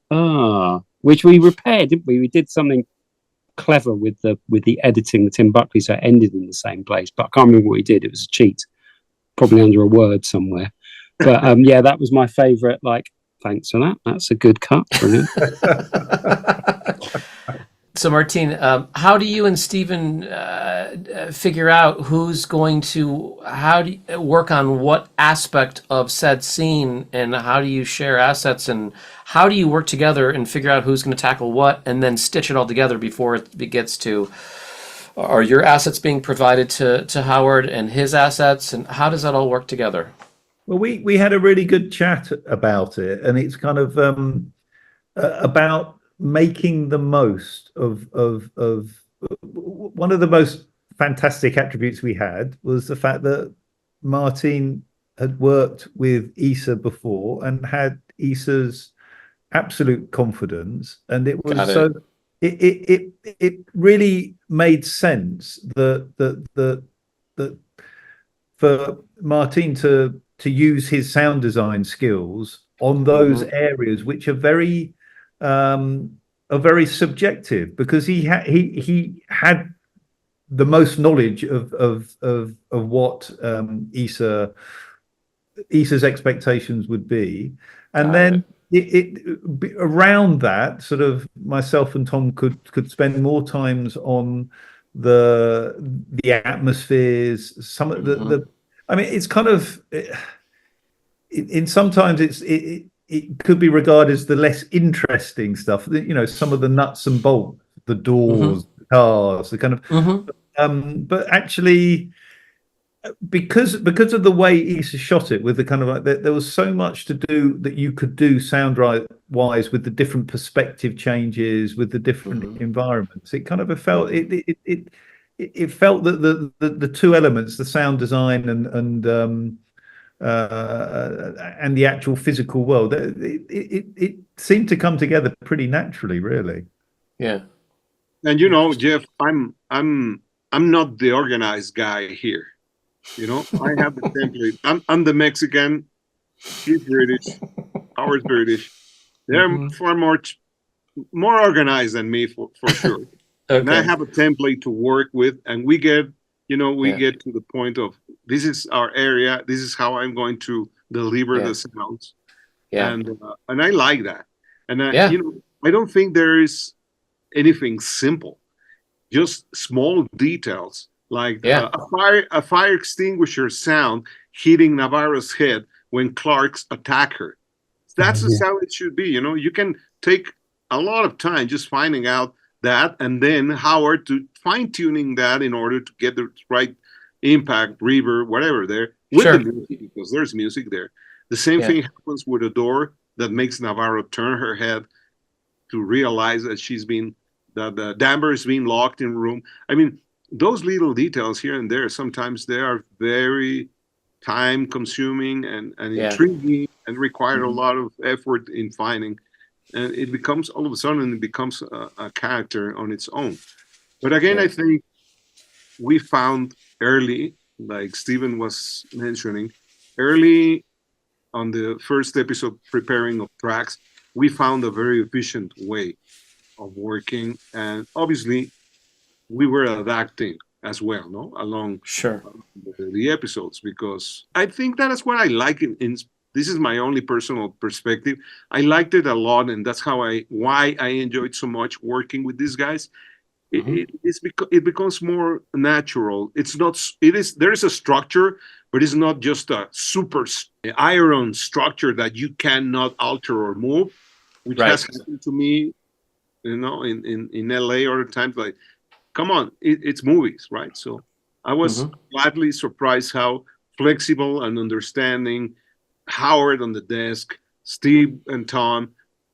which we repaired, didn't we? We did something clever with the editing, the Tim Buckley, so it ended in the same place. But I can't remember what we did. It was a cheat, probably under a word somewhere. But yeah, that was my favourite. Like, thanks for that. That's a good cut. Brilliant. So, Martín, how do you and Stephen figure out who's going to work on what aspect of said scene, and how do you share assets, and how do you work together and figure out who's going to tackle what, and then stitch it all together before it gets to? Are your assets being provided to Howard and his assets, and how does that all work together? Well, we had a really good chat about it, and it's kind of about making the most of one of the most fantastic attributes we had was the fact that Martín had worked with Issa before and had Issa's absolute confidence, and it was it really made sense that for Martín to use his sound design skills on those areas which are very subjective, because he had the most knowledge of what Issa's expectations would be, and then around that, sort of myself and Tom could spend more times on the atmospheres, some of the I mean, it's kind of sometimes it could be regarded as the less interesting stuff, you know, some of the nuts and bolts, the doors, the cars, the kind of but actually, because of the way Issa shot it, with the kind of like there was so much to do that you could do sound wise with the different perspective changes, with the different environments. It kind of felt it felt that the two elements, the sound design and the actual physical world, it seemed to come together pretty naturally, really. Yeah. And you know, Jeff, I'm not the organized guy here. You know, I have the template. I'm the Mexican. He's British. Howard's British. They're far more organized than me for sure. Okay. And I have a template to work with, and we get to the point of, this is our area. This is how I'm going to deliver the sounds. Yeah. And I like that. And you know, I don't think there is anything simple. Just small details like a fire extinguisher sound hitting Navarro's head when Clark's attack her. That's the sound it should be. You know, you can take a lot of time just finding out that, and then Howard to fine-tuning that in order to get the right impact, reverb, whatever there with the music, because there's music there. The same thing happens with a door that makes Navarro turn her head to realize that the damper is being locked in a room. I mean, those little details here and there, sometimes they are very time-consuming and intriguing and require a lot of effort in finding. And it becomes, all of a sudden, it becomes a character on its own. But again, I think we found early, like Stephen was mentioning, early on the first episode preparing of tracks, we found a very efficient way of working. And obviously, we were adapting as well, no? Along the episodes, because I think that is what I like in this is my only personal perspective. I liked it a lot, and that's why I enjoyed so much working with these guys. It becomes more natural. There is a structure, but it's not just a super iron structure that you cannot alter or move, which has happened to me, you know, in LA other times. Like, come on, it's movies, right? So I was gladly surprised how flexible and understanding Howard on the desk, Steve and Tom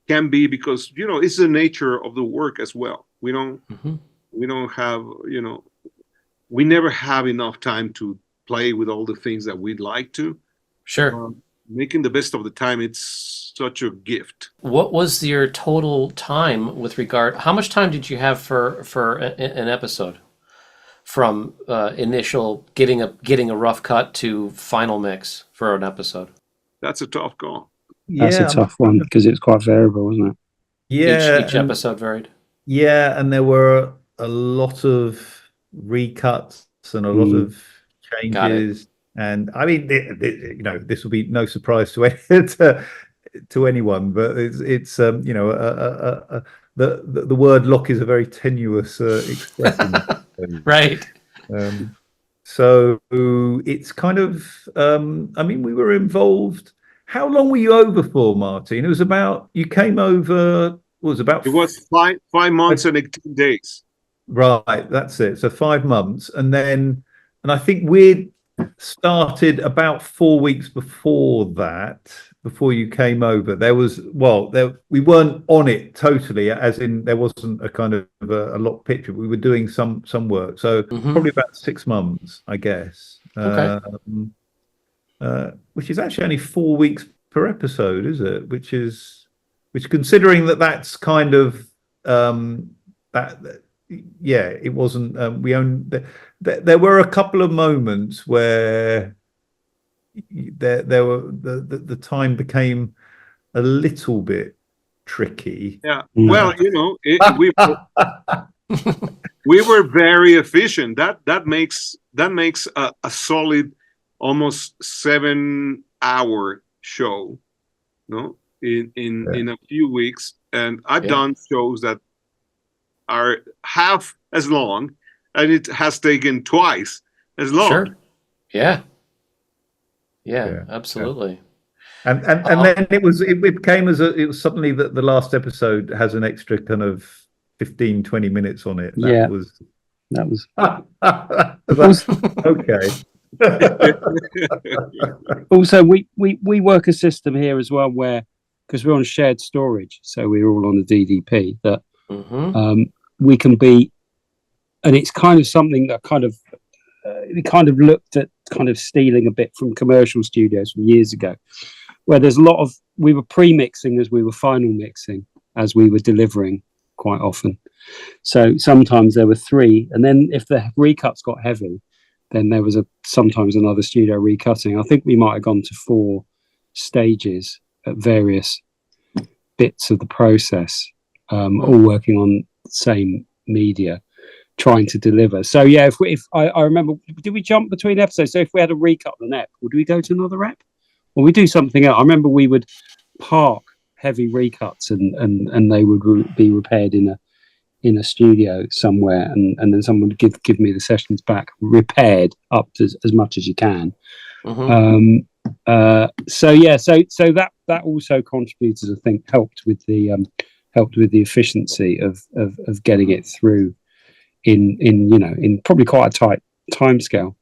can be, because, you know, it's the nature of the work as well. We don't have, you know, we never have enough time to play with all the things that we'd like to. Making the best of the time, it's such a gift. What was your total time with regard? How much time did you have for an episode, from initial getting a rough cut to final mix for an episode? That's a tough call. That's a tough one, because it's quite variable, isn't it? Yeah, Each episode varied. yeah, and there were a lot of recuts and a lot of Got it. changes. And I mean, this will be no surprise to to anyone, but it's the word lock is a very tenuous expression. Right. So it's kind of, I mean, we were involved. How long were you over for, Martin? It was about, you came over, It was 5 months and 18 days. Right, that's it. So 5 months. And I think we'd started about 4 weeks before that, before you came over. We weren't on it totally, as in there wasn't a kind of a locked picture. We were doing some work. So probably about 6 months, I guess. Okay. Which is actually only 4 weeks per episode, is it? Which considering that's kind of it wasn't. There were a couple of moments where there were the time became a little bit tricky. Yeah. Well, we were very efficient. That makes a solid almost 7-hour show, no? In a few weeks. And I've done shows that are half as long, and it has taken twice as long. Sure. Yeah, absolutely. And then it became it was suddenly that the last episode has an extra kind of 15-20 minutes on it. That was okay. Also, we work a system here as well where, because we're on shared storage, so we're all on the DDP, that we can be, and it's kind of something that we kind of looked at kind of stealing a bit from commercial studios from years ago, where there's we were pre-mixing as we were final mixing, as we were delivering quite often. So sometimes there were 3, and then if the recuts got heavy, then there was sometimes another studio recutting. I think we might have gone to 4 stages at various bits of the process, all working on the same media, trying to deliver. So yeah, if I remember, did we jump between episodes? So if we had a recut of an ep, would we go to another ep, or we do something else? I remember we would park heavy recuts, and they would be repaired in a studio somewhere, and then someone would give me the sessions back repaired up to as much as you can. So that also contributed, I think, helped with the efficiency of getting it through in probably quite a tight time scale.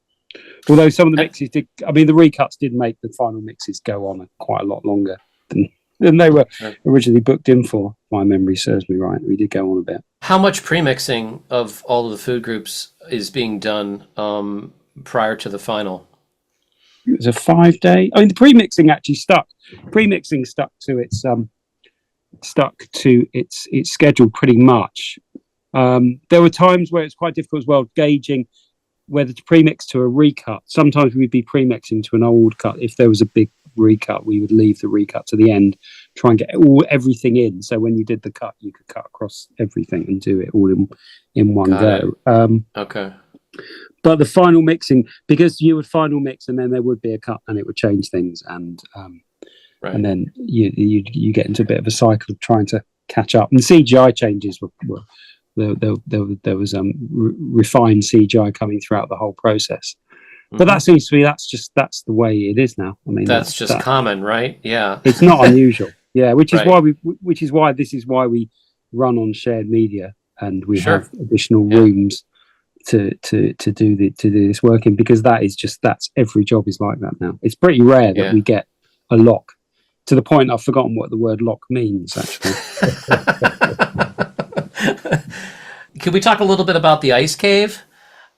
Although some of the mixes the recuts did make the final mixes go on quite a lot longer than they were originally booked in for. My memory serves me right. We did go on a bit. How much pre-mixing of all of the food groups is being done prior to the final? It was a 5-day. I mean, the pre-mixing actually stuck. Pre-mixing stuck to its schedule pretty much. There were times where it's quite difficult as well gauging whether to pre-mix to a recut. Sometimes we'd be pre-mixing to an old cut. If there was a big recut, we would leave the recut to the end, try and get everything in. So when you did the cut, you could cut across everything and do it all in one go. Okay. But the final mixing, because you would final mix and then there would be a cut and it would change things, and and then you get into a bit of a cycle of trying to catch up. And CGI changes were there was refined CGI coming throughout the whole process. But that seems to be that's the way it is now. I mean, that's just common, right? Yeah, it's not unusual. Yeah, which is why this is why we run on shared media, and we have additional rooms to do this work in, because that's every job is like that now. It's pretty rare that we get a lock, to the point I've forgotten what the word lock means actually. Could we talk a little bit about the ice cave?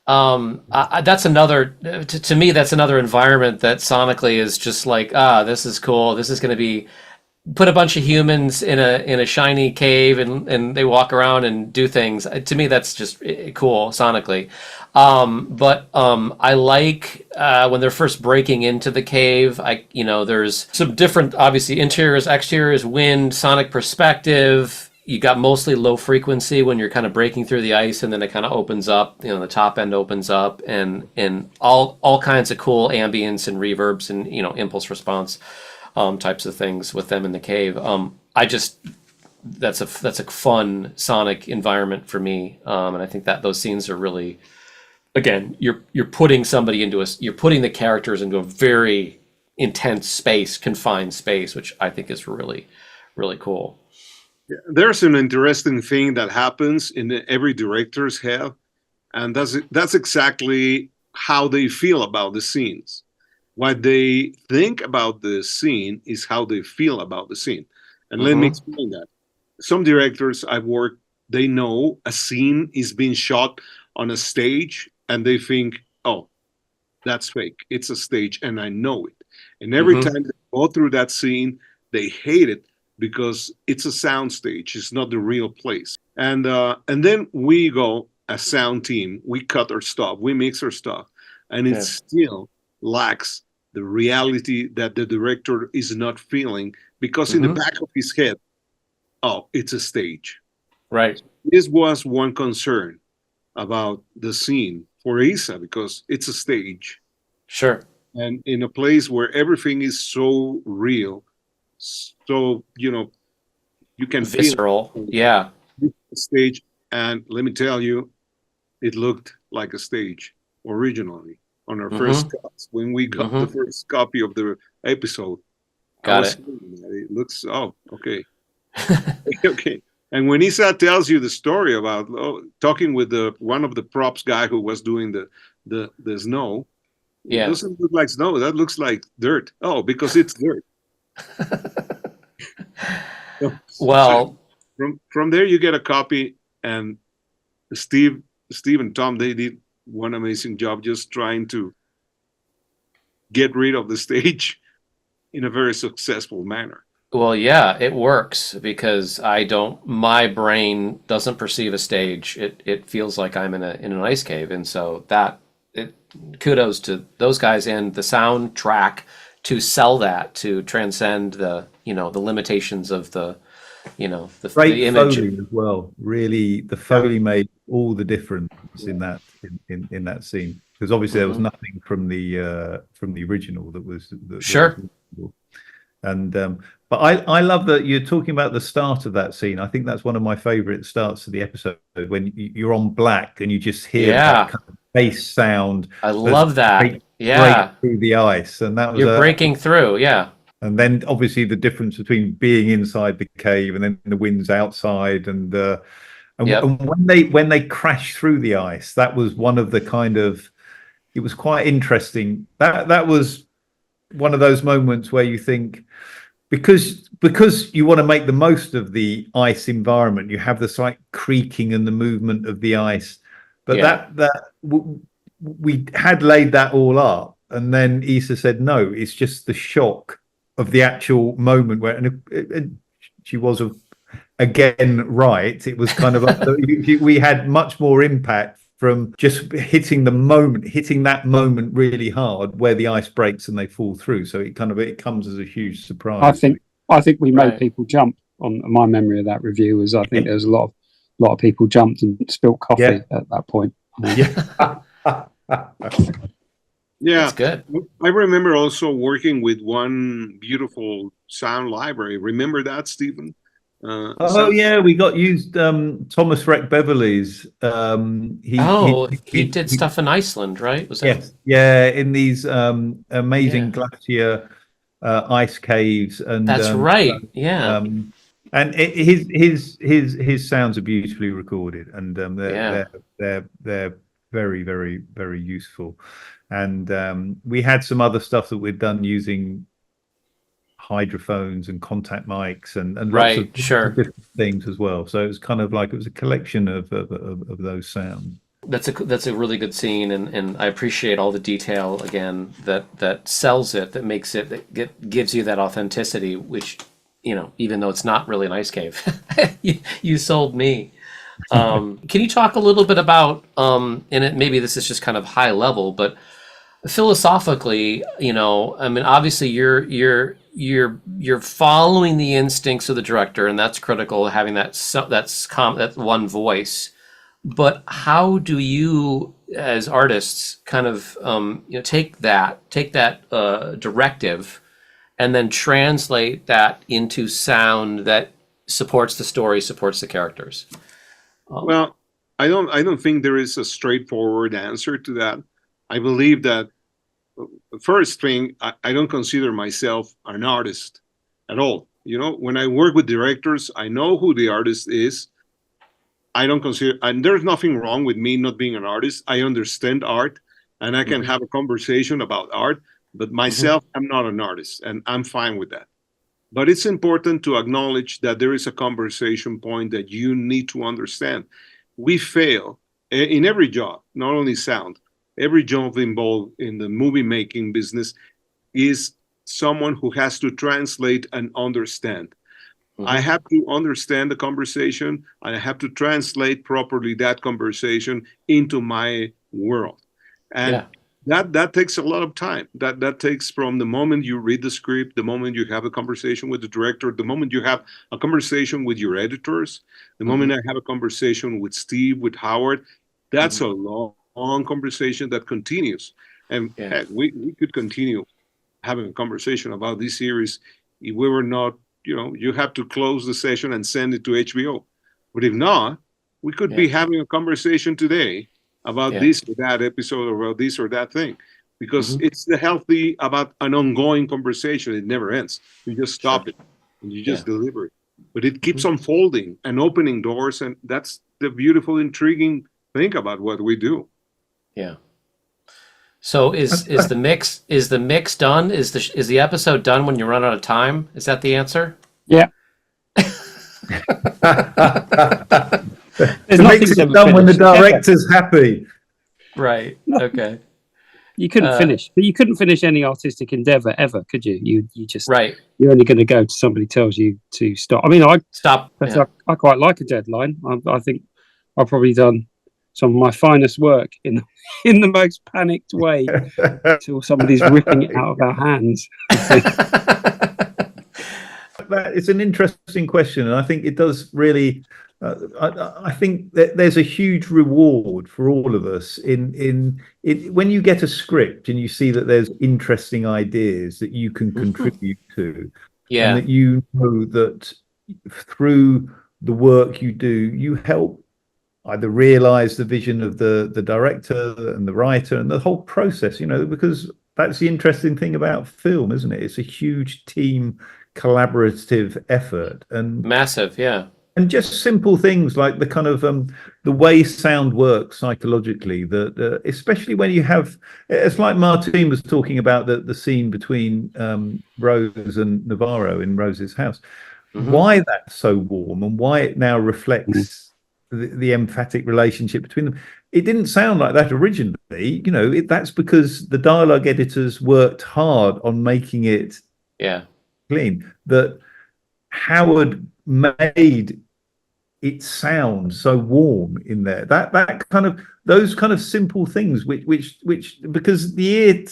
That's another, to me, that's another environment that sonically is just like, this is cool. This is going to be, put a bunch of humans in a shiny cave and they walk around and do things. To me, that's just cool sonically. But I like when they're first breaking into the cave. There's some different, obviously, interiors, exteriors, wind, sonic perspective. you got mostly low frequency when you're kind of breaking through the ice, and then it kind of opens up, the top end opens up, and all kinds of cool ambience and reverbs and impulse response types of things with them in the cave. That's a fun sonic environment for me, and I think that those scenes are really, again, you're putting you're putting the characters into a very intense space, confined space, which I think is really, really cool. There's an interesting thing that happens in every director's head, and that's exactly how they feel about the scenes. What they think about the scene is how they feel about the scene. And let me explain that. Some directors I've worked, they know a scene is being shot on a stage, and they think, oh, that's fake. It's a stage, and I know it. And every time they go through that scene, they hate it because it's a sound stage. It's not the real place. And then we go, a sound team, we cut our stuff, we mix our stuff, and it still lacks the reality that the director is not feeling, because in the back of his head, oh, it's a stage. Right. This was one concern about the scene for Isa, because it's a stage. Sure. And in a place where everything is so real, so, you can visceral. feel Yeah. the stage. And let me tell you, it looked like a stage originally on our first cuts. When we got the first copy of the episode, it looks, oh, okay. Okay. And when Isa tells you the story about talking with one of the props guy who was doing the snow, it doesn't look like snow. That looks like dirt. Oh, because it's dirt. Well, from there you get a copy, and Steve and Tom, they did one amazing job just trying to get rid of the stage in a very successful manner. well, yeah, it works because my brain doesn't perceive a stage. It feels like I'm in an ice cave, and so kudos to those guys and the soundtrack to sell that, to transcend the limitations of the image. Foley as well. Really, the Foley made all the difference in that scene, because obviously there was nothing from the original that was Sure. And but I love that you're talking about the start of that scene. I think that's one of my favorite starts to the episode, when you're on black and you just hear that kind of bass sound. I love that. Break through the ice, and that was you're breaking through. Yeah. And then obviously the difference between being inside the cave and then the wind's outside, and when they crash through the ice, that was one of the it was quite interesting. That was one of those moments where you think, because you want to make the most of the ice environment, you have the slight creaking and the movement of the ice, but we had laid that all up, and then Isa said no, it's just the shock of the actual moment where, and she was again right. It was kind of we had much more impact from just hitting that moment really hard, where the ice breaks and they fall through. So it comes as a huge surprise. I think we made people jump. On my memory of that review was, I think there was a lot of people jumped and spilt coffee at that point. Yeah. Yeah, that's good. I remember also working with one beautiful sound library. Remember that, Stephen? We got used Thomas Rec Beverley's. He did stuff in Iceland, right? Was that? Yes, yeah, in these amazing glacier ice caves, and that's right. Yeah, and his sounds are beautifully recorded, and they're very, very, very useful. And we had some other stuff that we'd done using hydrophones and contact mics and lots of different things as well. So it was kind of like it was a collection of those sounds. That's a really good scene, and I appreciate all the detail again that sells it, that makes it, that gives you that authenticity, which, even though it's not really an ice cave, you sold me. Can you talk a little bit about maybe this is just kind of high level, but philosophically, obviously you're you're following the instincts of the director, and that's critical, having that one voice. But how do you, as artists, kind of take that directive and then translate that into sound that supports the story, supports the characters? Well, I don't think there is a straightforward answer to that. I believe that the first thing, I don't consider myself an artist at all. When I work with directors, I know who the artist is. I don't consider, and there's nothing wrong with me not being an artist. I understand art, and I can have a conversation about art, but myself, I'm not an artist, and I'm fine with that. But it's important to acknowledge that there is a conversation point that you need to understand. We fail in every job, not only sound. Every job involved in the movie making business is someone who has to translate and understand. I have to understand the conversation, and I have to translate properly that conversation into my world. And that takes a lot of time. That takes from the moment you read the script, the moment you have a conversation with the director, the moment you have a conversation with your editors, the moment I have a conversation with Steve, with Howard. That's a long conversation that continues. And heck, we could continue having a conversation about this series if we were not, you have to close the session and send it to HBO. But if not, we could be having a conversation today about this or that episode, or about this or that thing, because it's the healthy about an ongoing conversation. It never ends. You just stop it and you just deliver it. But it keeps unfolding and opening doors, and that's the beautiful, intriguing thing about what we do. Yeah. So is the mix done? Is the episode done when you run out of time? Is that the answer? Yeah. It makes it done when the director's happy. Right. Okay. You couldn't finish, but you couldn't finish any artistic endeavor ever, could you? You just You're only going to go to somebody tells you to stop. I mean, I quite like a deadline. I think I've probably done some of my finest work in the most panicked way till somebody's ripping it out of our hands. It's an interesting question, and I think it does really. I think that there's a huge reward for all of us in when you get a script and you see that there's interesting ideas that you can contribute to, and that you know that through the work you do, you help either realize the vision of the director and the writer and the whole process, because that's the interesting thing about film, isn't it? It's a huge team collaborative effort, and massive, and just simple things like the kind of the way sound works psychologically, that especially when you have, it's like Martín was talking about the scene between Rose and Navarro in Rose's house, why that's so warm and why it now reflects the emphatic relationship between them. It didn't sound like that originally, that's because the dialogue editors worked hard on making it clean, that Howard made it sound so warm in there, that kind of, those kind of simple things which because the ear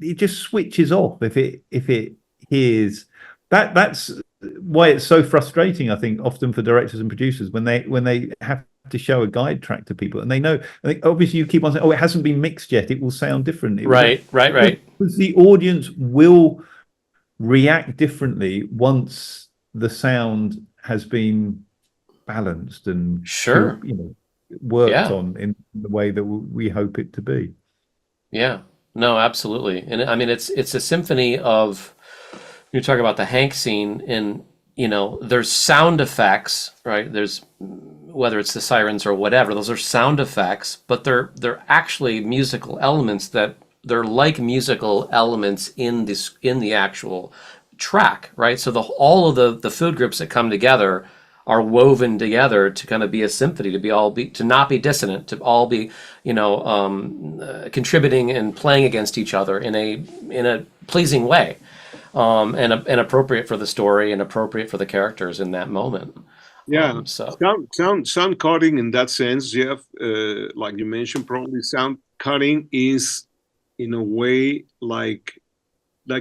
it just switches off if it hears that's why it's so frustrating, I think, often for directors and producers when they have to show a guide track to people and they know, I think obviously you keep on saying, it hasn't been mixed yet, it will sound different. Right. Because the audience will react differently once the sound has been balanced and worked on in the way that we hope it to be. No, absolutely. And I mean, it's a symphony of, you talk about the Hank scene, and there's sound effects, right? There's, whether it's the sirens or whatever, those are sound effects, but they're actually musical elements that they're like musical elements in the actual track, right? So all of the food groups that come together are woven together to kind of be a symphony, to not be dissonant, to all be contributing and playing against each other in a pleasing way. And appropriate for the story and appropriate for the characters in that moment. Sound cutting in that sense, Jeff, like you mentioned, probably sound cutting is in a way like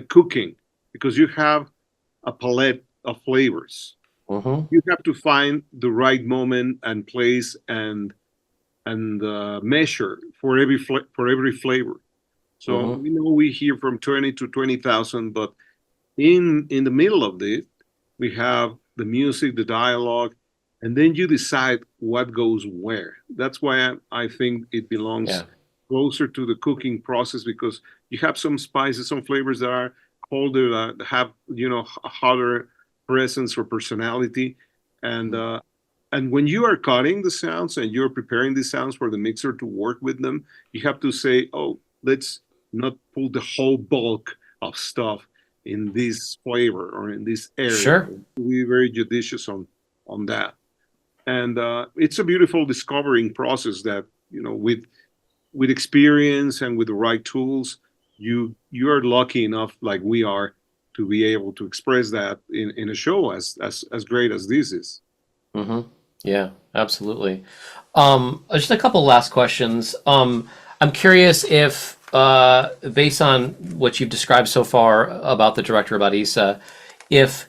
cooking, because you have a palette of flavors. Mm-hmm. You have to find the right moment and place and measure for every flavor. So Mm-hmm. we know we hear from 20 to 20,000, but in the middle of this, we have the music, the dialogue, and then you decide what goes where. That's why I think it belongs Yeah. closer to the cooking process, because you have some spices, some flavors that are colder, that have a hotter presence or personality, and when you are cutting the sounds and you're preparing the sounds for the mixer to work with them, you have to say, oh, let's not pull the whole bulk of stuff in this flavor or in this area. Sure. Be very judicious on that. And it's a beautiful discovering process that, with experience and with the right tools, you are lucky enough, like we are, to be able to express that in a show as great as this is. Mm-hmm. Yeah, absolutely. Just a couple last questions. I'm curious if, based on what you've described so far about the director, about Issa, if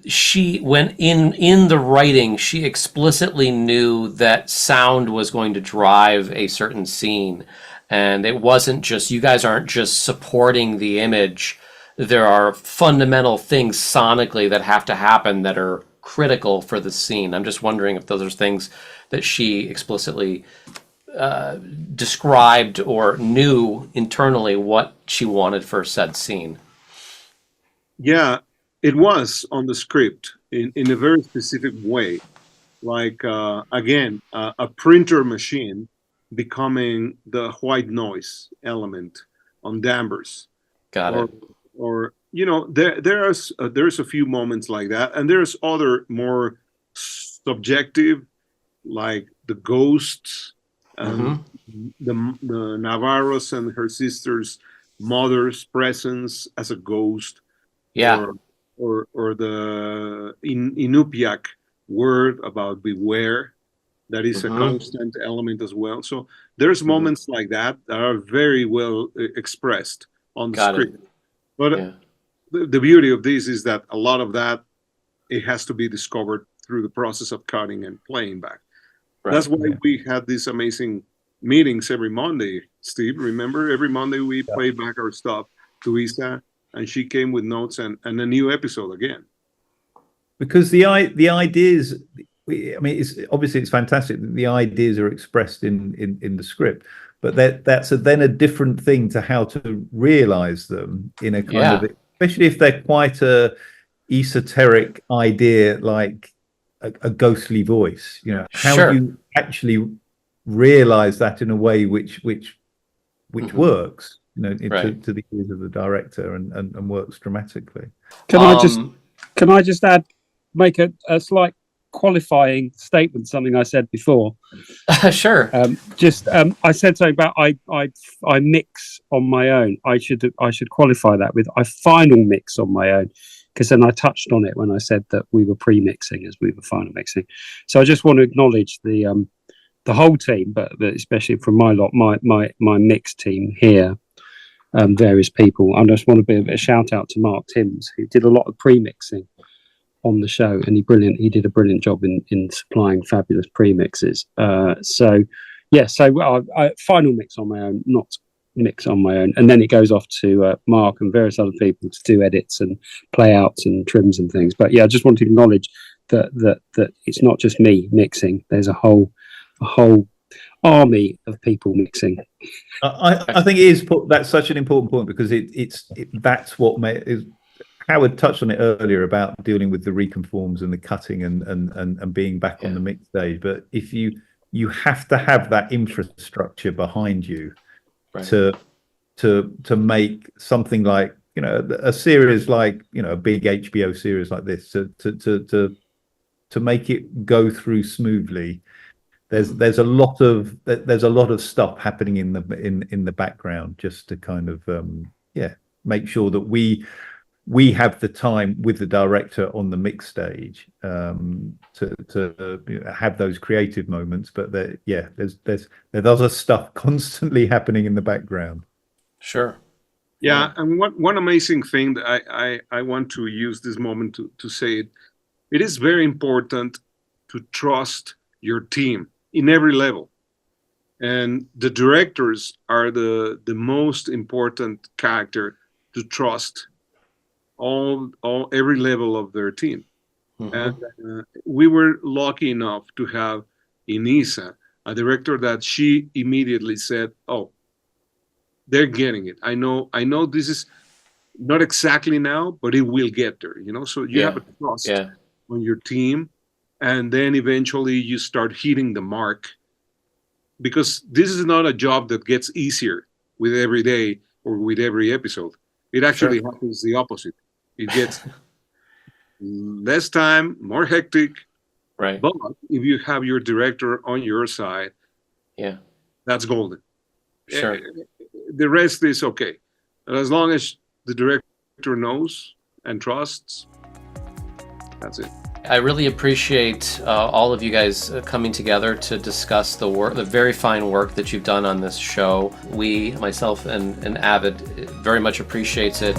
she, when in the writing, she explicitly knew that sound was going to drive a certain scene, and it wasn't just, you guys aren't just supporting the image. There are fundamental things sonically that have to happen that are critical for the scene. I'm just wondering if those are things that she explicitly described or knew internally what she wanted for said scene. Yeah, it was on the script in a very specific way. Like, again, a printer machine becoming the white noise element on Danvers. Got or, it. Or there's a few moments like that, and there's other more subjective, like the ghosts and the Navarros and her sister's mother's presence as a ghost. Yeah. Or the Inupiaq word about beware, that is a constant element as well. So there's moments like that are very well expressed on the Got script. it. But Yeah. the beauty of this is that a lot of that, it has to be discovered through the process of cutting and playing back. Right. That's why we had these amazing meetings every Monday. Steve, remember, every Monday we played back our stuff to Isa, and she came with notes and a new episode again. Because the ideas, I mean, it's fantastic that the ideas are expressed in the script, but that's then a different thing to how to realize them in a kind of, especially if they're quite a esoteric idea, like a ghostly voice. How do you actually realize that in a way which works, to the ears of the director and works dramatically. Can I just make a slight qualifying statement, something I said before? Sure. I said something about I mix on my own. I should qualify that with I final mix on my own, because then I touched on it when I said that we were pre-mixing as we were final mixing. So I just want to acknowledge the whole team, but especially from my lot, my mix team here, various people. I just want to be a shout out to Mark Timms, who did a lot of pre-mixing on the show, and he did a brilliant job in supplying fabulous pre-mixes. So I final mix on my own, not mix on my own, and then it goes off to Mark and various other people to do edits and playouts and trims and things. But yeah, I just want to acknowledge that it's not just me mixing. There's a whole army of people mixing. I think it is. That's such an important point, because that's what is. Howard touched on it earlier about dealing with the reconforms and the cutting and being back on the mix stage. But if you have to have that infrastructure behind you to make something like a series like a big HBO series like this to make it go through smoothly. There's a lot of stuff happening in the background, just to kind of make sure that we have the time with the director on the mix stage to have those creative moments. But there's other stuff constantly happening in the background. Sure. Yeah, and one amazing thing that I want to use this moment to say it. It is very important to trust your team in every level. And the directors are the most important character to trust every level of their team. And we were lucky enough to have in Isa a director that she immediately said, "Oh, they're getting it. I know this is not exactly now, but it will get there." So you have a trust on your team, and then eventually you start hitting the mark, because this is not a job that gets easier with every day or with every episode. It actually happens the opposite. It gets less time, more hectic. Right. But if you have your director on your side, that's golden. Sure. The rest is okay. And as long as the director knows and trusts, that's it. I really appreciate all of you guys coming together to discuss the very fine work that you've done on this show. We, myself and Avid, very much appreciates it.